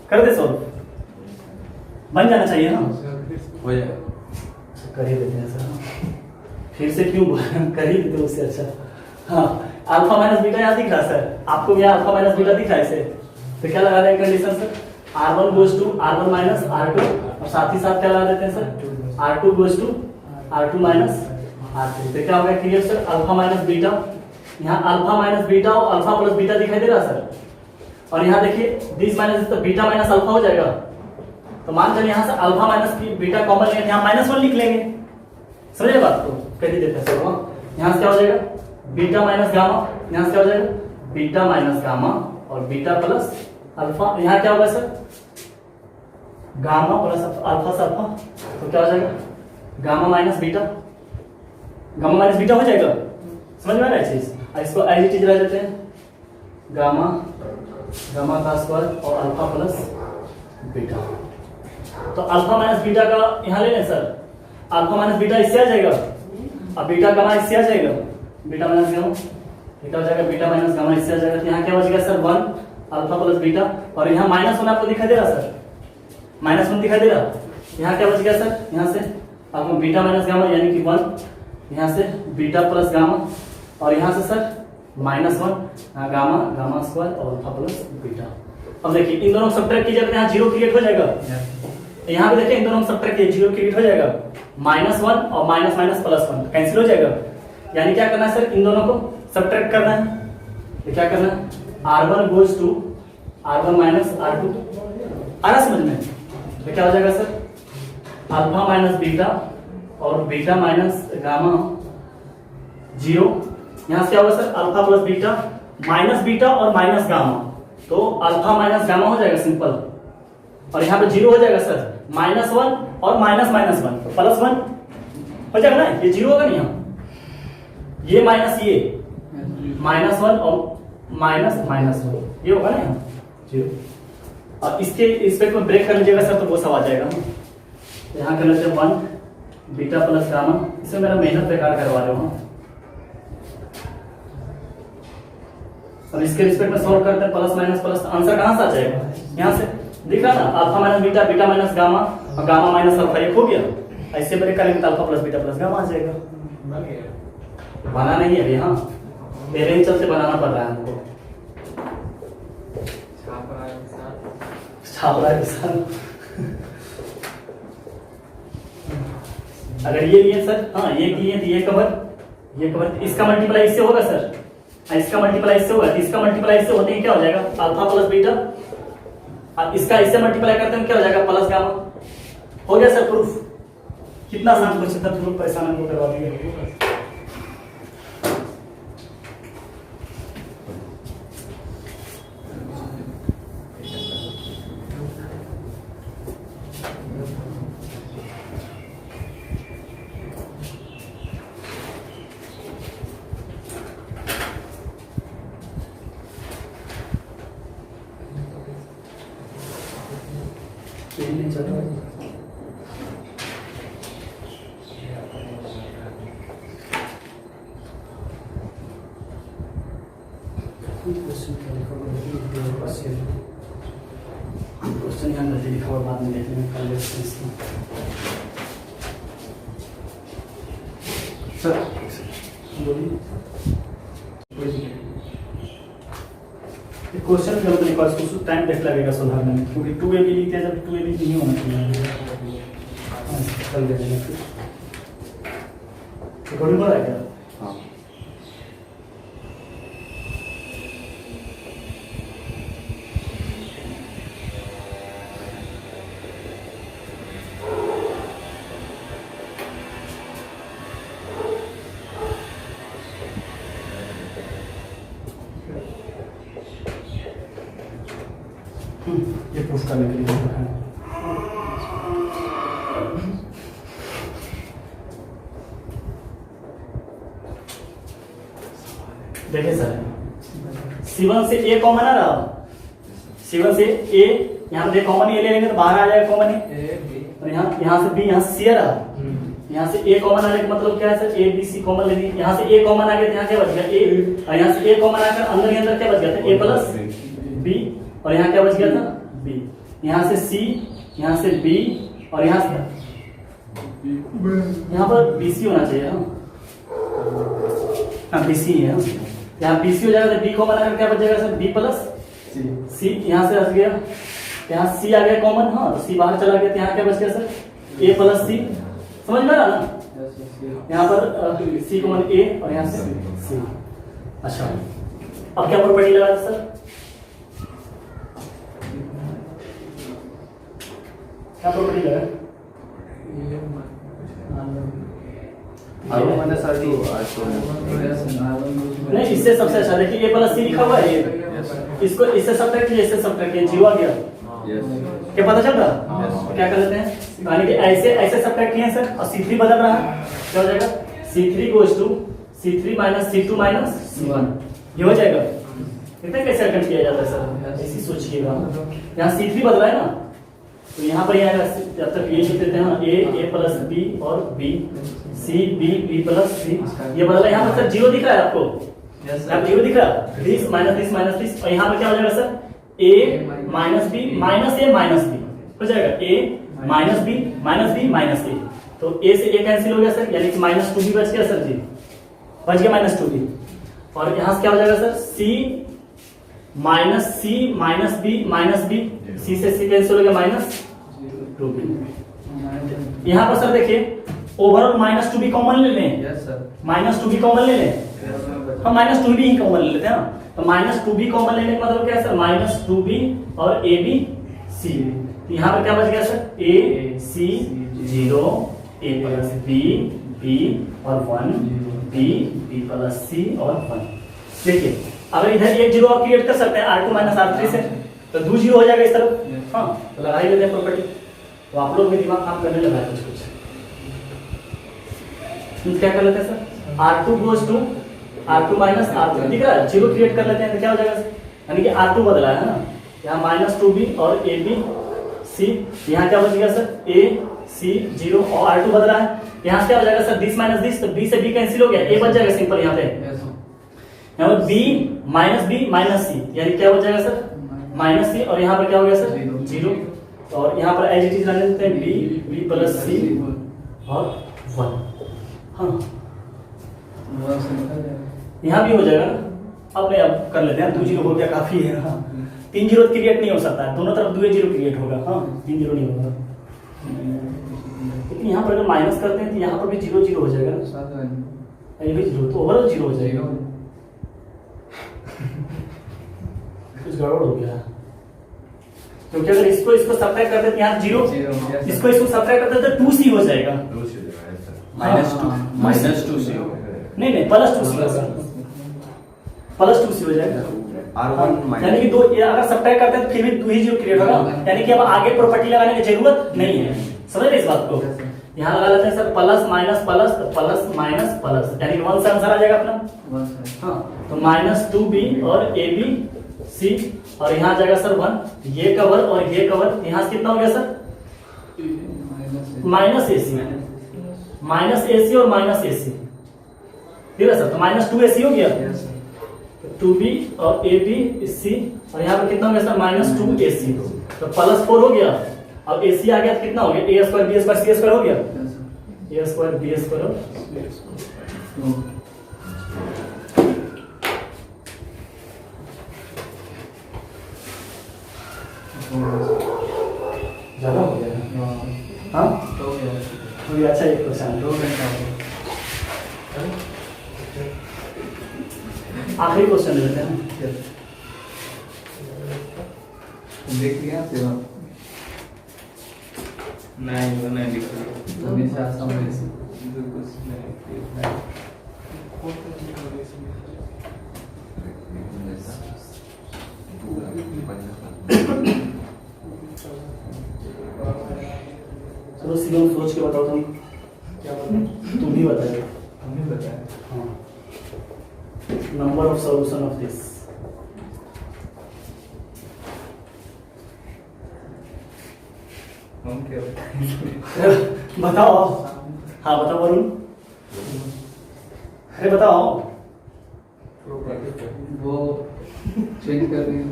कर दे सॉल्व, बन जाना चाहिए ना, हो जाएगा। कर ही देते हैं सर, फिर से क्यों कर ही देते उससे अच्छा। हाँ, अल्फा माइनस बीटा यहाँ दिख रहा सर, आपको यहाँ अल्फा माइनस बीटा दिख रहा है इसे, तो क्या लगा दें condition sir? R1 goes to R1 minus R2, और साथ ही साथ क्या लगा देते हैं sir? R2 goes to R2 minus R3, तो क्या हो गया clear sir? Alpha minus beta, यहाँ अल्फा माइनस बीटा और अल्फा प्लस बीटा दिखाई दे रहा सर, और यहाँ देखिए दिस माइनस तो बीटा माइनस अल्फा हो जाएगा, तो मान चलिए यहाँ से अल्फा माइनस बीटा कॉमन लेंगे, यहाँ -1 लिख लेंगे, समझे बात को? कर ही देते हैं सर। यहाँ से क्या हो जाएगा? बीटा माइनस गामा, यहाँ से क्या हो जाएगा? बीटा माइनस गामा और बीटा प्लस अल्फा, यहाँ क्या होगा सर? गामा प्लस अल्फा से अल्फा, तो क्या हो जाएगा? Gamma minus beta, gamma minus beta हो जाएगा। समझ में आ रहा है चीज? इसको एज इट इज रह देते हैं, गामा गामा का स्क्वायर और अल्फा प्लस बीटा, तो अल्फा माइनस बीटा का यहाँ ले लें सर, अल्फा माइनस बीटा इससे आ जाएगा, अब बीटा गामा इससे आ जाएगा, बीटा माइनस गामा क्या हो जाएगा? बीटा माइनस गामा इससे आ जाएगा, तो यहाँ क्या बचेगा सर? 1 अल्फा प्लस बीटा, और यहाँ -1 आपको दिखाई दे रहा सर, -1 दिखाई दे रहा, यहाँ क्या बच गया सर? यहाँ से आपको बीटा माइनस गामा यानी कि 1, यहाँ से बीटा प्लस गामा, और यहाँ से सर -1 गामा गामा स्क्वायर और अल्फा प्लस बीटा। अब देखिए इन दोनों सब्ट्रैक्ट कीजिए तो यहाँ जीरो क्रिएट हो जाएगा, यहाँ भी देखिए इन दोनों सब्ट्रैक्ट कीजिए जीरो क्रिएट हो जाएगा, -1 और माइनस माइनस प्लस 1 कैंसिल हो जाएगा, यानी क्या करना है सर? इन दोनों को सब्ट्रैक्ट करना है, तो क्या करना है? R1 goes to R1 minus R2, आ रहा समझ में? तो क्या हो जाएगा सर? अल्फा माइनस बीटा और बीटा माइनस गामा 0, यहाँ से क्या होगा sir? Alpha plus beta minus beta और माइनस गामा, तो अल्फा माइनस गामा हो जाएगा सिंपल, और यहाँ पे 0 हो जाएगा सर, -1 और -1 प्लस 1 हो जाएगा ना, ये 0 होगा नहीं, यहाँ ये माइनस ये -1 और -1 ये होगा ना यहाँ 0, और इसके इस में ब्रेक कर लीजिएगा सर तो वो सब आ जाएगा। यहाँ कर लेते हैं 1 बीटा प्लस गामा, इसमें मेरा मेहनत बेकार करवा रहे हो, और इसके रिस्पेक्ट में सॉल्व करते हैं, प्लस माइनस प्लस, आंसर कहां से आ जाएगा? यहाँ से दिख रहा ना, alpha minus beta, beta minus gamma और गामा माइनस अल्फा, एक हो गया। ऐसे ब्रेक करेंगे तो alpha plus beta plus gamma आ जाएगा। बना नहीं है अभी, हाँ मेरे ही चलते बनाना पड़ रहा है हमको, छाप रहा है किसान। अगर ये लिए सर, हाँ ये किए तो ये कवर, इसका मल्टीप्लाई इससे होगा सर, इसका मल्टीप्लाई इससे होगा, इसका मल्टीप्लाई इससे होते ही क्या हो जाएगा? अल्फा प्लस बीटा, और इसका इससे मल्टीप्लाई करते हैं क्या हो जाएगा? Plus gamma. हो गया सर प्रूफ। कितना आसान क्वेश्चन था, प्रूफ परेशान हमको करवा देंगे। क्वेश्चन यहाँ नजर लिखा हुआ, बाद में देख लेंगे कल इसमें। सर क्वेश्चन के मतलब लिखा, उसको टाइम देख लगेगा सुधारने में, क्योंकि 2a भी लिखते हैं जब 2a भी नहीं होना चाहिए। कल दे देंगे फिर। रिकॉर्डिंग हो रहा है क्या? हाँ ये प्रूफ करने के लिए है। देखिए सर, C1 से A कॉमन आ रहा, C1 से A, यहाँ पे कॉमन ए ले लेंगे तो बाहर आ जाएगा कॉमन ए, और यहाँ से B, यहाँ से C आ रहा, यहाँ से A कॉमन आने का मतलब क्या है sir? A B C common ले लीजिए। यहाँ से A कॉमन आ गया तो यहाँ क्या बच गया? A, और यहाँ से A कॉमन आकर अंदर ही अंदर क्या बच गया था? A प्लस B, और यहाँ क्या बच गया था? B। यहाँ से C, यहाँ से B, और यहाँ से यहाँ पर BC होना चाहिए। हाँ BC है, यहाँ BC हो जाएगा तो B कॉमन आकर क्या बच जाएगा सर? B प्लस C, यहाँ से बच गया, यहाँ C आ गया कॉमन, हाँ तो C बाहर चला गया तो यहाँ क्या बच गया सर? A प्लस C, समझ में आ रहा ना? यहाँ पर C कॉमन A और यहाँ से C। अच्छा, अब क्या प्रॉपर्टी लगा सर? क्या प्रॉपर्टी लगा? नहीं, इससे सबसे अच्छा देखिए, ये प्लस C लिखा हुआ है, इसको इससे सब्ट्रैक्ट किया, इससे सब्ट्रैक्ट किया, जीरो आ गया। क्या पता चल रहा? क्या कर लेते हैं, यानी कि ऐसे ऐसे सब्ट्रैक्ट किए सर, और C3 बदल रहा है, क्या हो जाएगा? C3 goes to C3 minus C2 minus C1, ये हो जाएगा। कितने कैसे अटेम्प्ट किया जाता है सर? ऐसी सोचिएगा, यहाँ C3 बदला है ना, तो यहाँ पर आएगा, जब तक ये लिख देते हैं A प्लस B और B, C B plus C, ये बदला। यहाँ पर सर जीरो दिख रहा है आपको? आप जीरो दिख रहा है, दिस माइनस दिस, और यहाँ पर क्या हो जाएगा sir? A minus B minus A minus B हो जाएगा, A minus B minus A, तो A से A कैंसिल हो गया सर, यानी कि माइनस 2B बच गया सर जी, बच गया माइनस 2B, और यहाँ से क्या हो जाएगा sir? C minus B, C से C कैंसिल हो गया, माइनस 2B। यहाँ पर सर देखिए, ओवरऑल माइनस 2B कॉमन ले लें, माइनस 2B कॉमन ले लें, हम माइनस 2B ही कॉमन ले लेते हैं ना, तो माइनस 2B कॉमन लेने का मतलब क्या है सर? माइनस 2B और AB C, यहाँ पर क्या बच गया sir? A C 0, A plus B और 1, B प्लस C और 1। देखिए, अगर इधर एक जीरो और क्रिएट कर सकते हैं R2 माइनस R3 से, तो 2 जीरो हो जाएगा इस तरफ। हाँ, तो लगा ही लेते हैं प्रॉपर्टी, तो आप लोग भी दिमाग काम करने लगा है कुछ। क्या कर लेते हैं sir? R2 goes to R2 minus R3, दिख रहा है? जीरो क्रिएट कर लेते हैं तो क्या हो जाएगा सर? यानी कि R2 बदला है ना, यहाँ माइनस 2B और AB C, यहाँ क्या बच गया सर? A C 0 और R2 बदला है, यहाँ से क्या हो जाएगा सर? दिस माइनस दिस, तो B से B कैंसिल हो गया, A बच जाएगा सिंपल यहाँ पे। यहाँ पर बी माइनस सी, यानी क्या हो जाएगा सर माइनस सी, और यहाँ पर क्या हो गया सर जीरो, और यहाँ पर एज इट इज रहने देते हैं बी प्लस सी और 1। हाँ यहाँ भी हो जाएगा ना, अब नहीं अब कर लेते हैं, 2 जीरो हो गया काफी है। हाँ 3 जीरो क्रिएट नहीं हो सकता है, दोनों तरफ 2 जीरो क्रिएट होगा। हाँ 3 जीरो नहीं होगा, लेकिन यहाँ पर अगर माइनस करते हैं तो यहाँ पर भी 0 0 हो जाएगा ना, ये भी 0, तो ओवरऑल 0 हो जाएगा। कुछ गड़बड़ हो गया, क्योंकि अगर इसको सब्ट्रैक्ट करते हैं यहाँ 0, इसको सब्ट्रैक्ट करते हैं तो 2c हो जाएगा, -2 नहीं प्लस 2c होगा, प्लस 2c हो जाएगा। यानी कि 2 अगर सब्ट्रैक्ट करते हैं तो फिर भी 2 ही 0 क्रिएट होगा, यानी कि अब आगे प्रॉपर्टी लगाने की जरूरत नहीं है। समझ रहे इस बात को? यहाँ लगा लेते हैं sir plus minus plus, plus minus plus, यानी कि 1 से आंसर आ जाएगा अपना। हाँ तो -2b और abc, और यहाँ आ जाएगा सर 1, ये कवर और ये कवर, यहाँ से कितना हो गया सर -ac और -ac, ठीक है सर, तो -2ac हो गया, 2b और abc, और यहाँ पर कितना हो गया सर -2ac, तो +4 हो गया, अब ac आ गया तो कितना हो गया a square b square c square हो गया, a स्क्वायर b स्क्वायर ज्यादा हो गया। हाँ तो ये अच्छा एक क्वेश्चन 2 घंटा हो गया। आखिरी क्वेश्चन लेते हैं, देख लिया फिर नहीं लिख लिया हमेशा सामने से कुछ नहीं। चलो सीधे सोच के बताओ तुम, क्या बताऊं? तुम ही बताओ। हमने बताया हाँ number of solution of this, हम क्या बताएं? बताओ। हाँ बताओ वरुण, अरे बताओ। वो चेंज कर रही है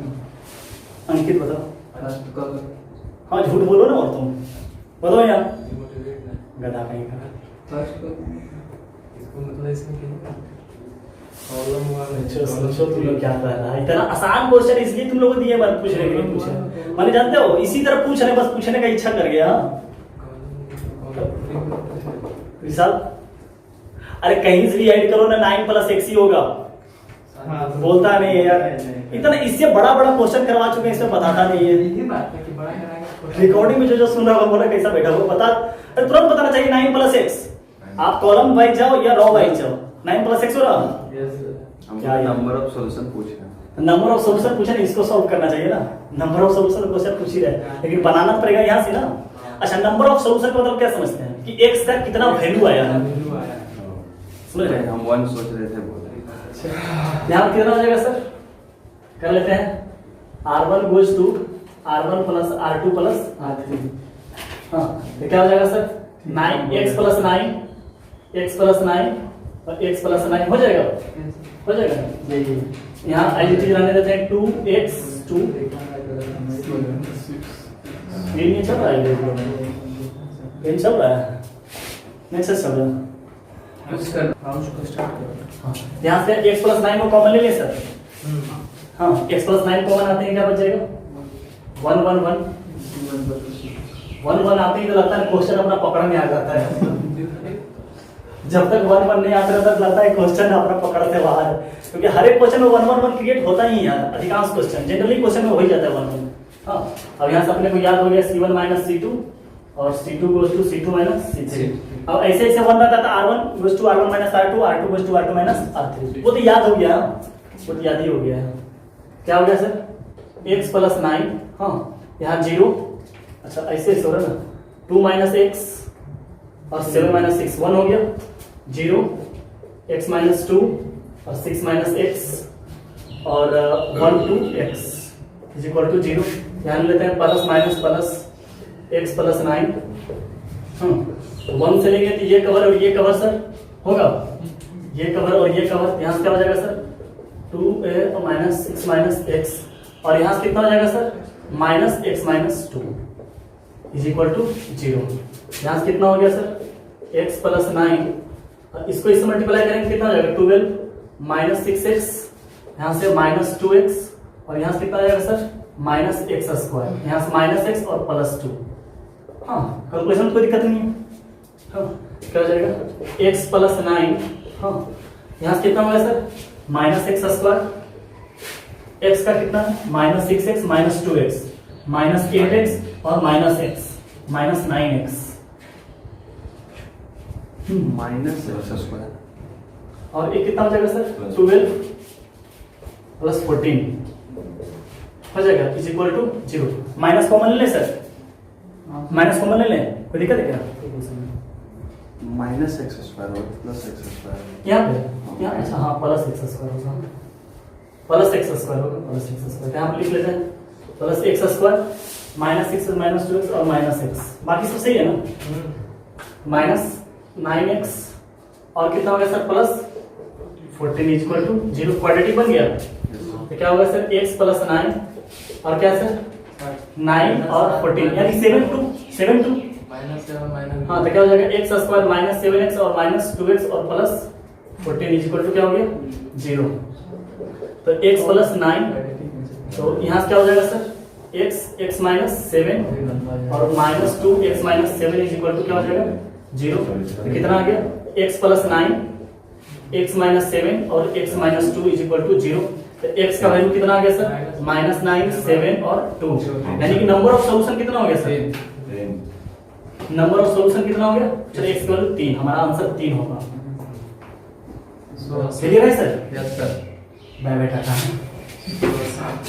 अंकित बताओ। फर्स्ट कलर हाँ झूठ बोलो ना, और तुम बताओ यार, गधा कहीं का। फर्स्ट कलर इसको मतलब इसमें क्या सोचो तुम लोग क्या कर रहा है, इतना आसान क्वेश्चन इसलिए तुम लोगों को दिए, बात पूछने के लिए पूछे, माने जानते हो इसी तरह पूछ रहे, बस पूछने का इच्छा कर गया। विशाल अरे कहीं से भी ऐड करो ना, 9 + x ही होगा। बोलता नहीं है यार, इतना इससे बड़ा क्वेश्चन करवा चुके हैं, इसमें बताता नहीं है। यही बात है कि बड़ा कराएंगे रिकॉर्डिंग में जो सुन रहा होगा बोला कैसा बैठा होगा, बता अरे तुरंत बताना चाहिए 9 + x। आप कॉलम वाइज जाओ या रॉ वाइज जाओ, 9 + x हो रहा। क्या नंबर ऑफ सॉल्यूशन पूछ रहे हैं? नंबर ऑफ सॉल्यूशन पूछे ना, इसको सॉल्व करना चाहिए ना, नंबर ऑफ सॉल्यूशन क्वेश्चन पूछ ही रहे, लेकिन बनाना तो पड़ेगा यहाँ से ना। अच्छा नंबर ऑफ सॉल्यूशन का मतलब क्या समझते हैं कि x का कितना वैल्यू आया है, समझ रहे हैं? हम 1 सोच रहे थे बोल रहे। यहाँ पर कितना हो जाएगा सर, कर लेते हैं r1 goes to r1 + r2 + r3। हाँ तो क्या हो जाएगा सर 9x + 9 x + 9 और x + 9 हो जाएगा, हो जाएगा। यही यहाँ आइडेंटिटी रहने देते हैं 2x 2, ये नहीं चल रहा है, ये चल रहा है, नेक्स्ट चल रहा है। उसको स्टार्ट करो। हाँ यहाँ से x + 9 को कॉमन ले लें सर। हाँ x + 9 कॉमन आते हैं, क्या बच जाएगा 1 1 1 1 1 आते ही तो लगता है क्वेश्चन अपना पकड़ में आ जाता है। जब तक 1 1 नहीं आता तब लगता है क्वेश्चन अपना पकड़ से बाहर है, क्योंकि हर एक क्वेश्चन में 1 1 1 क्रिएट होता ही है, अधिकांश क्वेश्चन जनरली क्वेश्चन में हो ही जाता है 1 1। हाँ अब यहाँ से अपने को याद हो गया C1 - C2 और C2 goes to C2 - C3। अब ऐसे ऐसे 1 रहता था R1 goes to R1 - R2, R2 goes to R2 - R3, वो तो याद हो गया, वो तो याद ही हो गया है। क्या हो गया सर x + 9, हाँ यहाँ 0, अच्छा ऐसे हो रहा ना 2 - x और 7 - 6 1 हो गया, 0 x - 2 और 6 - x और 1 to x = 0। ध्यान लेते हैं प्लस माइनस प्लस x + 9, 1 से लेंगे तो ये कवर और ये कवर सर होगा, ये कवर और ये कवर, यहाँ से क्या हो जाएगा सर 2a और माइनस 6 माइनस एक्स, और यहाँ से कितना हो जाएगा sir, minus x minus 2 is equal to 0। यहाँ से कितना हो गया सर, x प्लस 9, और इसको इससे मल्टीप्लाई करेंगे कितना हो जाएगा, 12 माइनस 6x, यहाँ से माइनस 2x, और यहाँ से कितना आ जाएगा सर, माइनस एक्स स्क्वायर, यहाँ से माइनस एक्स और प्लस 2। हाँ, कैलकुलेशन में कोई दिक्कत नहीं है। हाँ, क्या हो जाएगा, x प्लस 9, हाँ यहाँ से कितना हो गया sir, minus x square, x का कितना है, minus 6x minus 2x minus 8x और minus x minus 9x minus x square, और ये कितना हो जाएगा सर, 12 प्लस 14 हो जाएगा is equal to 0। Minus common ले लें सर, माइनस कॉमन ले लें, कोई दिक्कत है क्या, माइनस एक्स स्क्वायर और प्लस एक्स स्क्वायर यहाँ पे, यहाँ अच्छा हाँ प्लस एक्स स्क्वायर होगा, प्लस एक्स स्क्वायर होगा, प्लस एक्स स्क्वायर यहाँ पे लिख लेते हैं, plus x square minus 6 minus 2x और माइनस एक्स, बाकी सब सही है ना, माइनस 9x और कितना हो गया sir, plus 14 is equal to 0। Quadratic बन गया, तो क्या होगा सर, x प्लस 9 और क्या सर, 9 और 14 यानी 7 2 माइनस 7 माइनस, हाँ तो क्या हो जाएगा, एक्स स्क्वायर माइनस 7x और माइनस 2x और प्लस 14 इज इक्वल टू क्या हो गया, 0। तो x प्लस 9, तो यहाँ से क्या हो जाएगा सर, x माइनस 7 और minus 2x minus 7 is equal to क्या हो जाएगा, 0। तो कितना आ गया, x प्लस 9 x माइनस 7 और x minus 2 is equal to 0। तो x का वैल्यू कितना आ गया सर, माइनस 9 7 और 2, यानी कि नंबर ऑफ सोल्यूशन कितना हो गया सर, नंबर ऑफ सोल्यूशन कितना हो गया, चलिए x इक्वल 3, हमारा आंसर 3 होगा। क्लियर है sir, yes sir, bye bye Tata.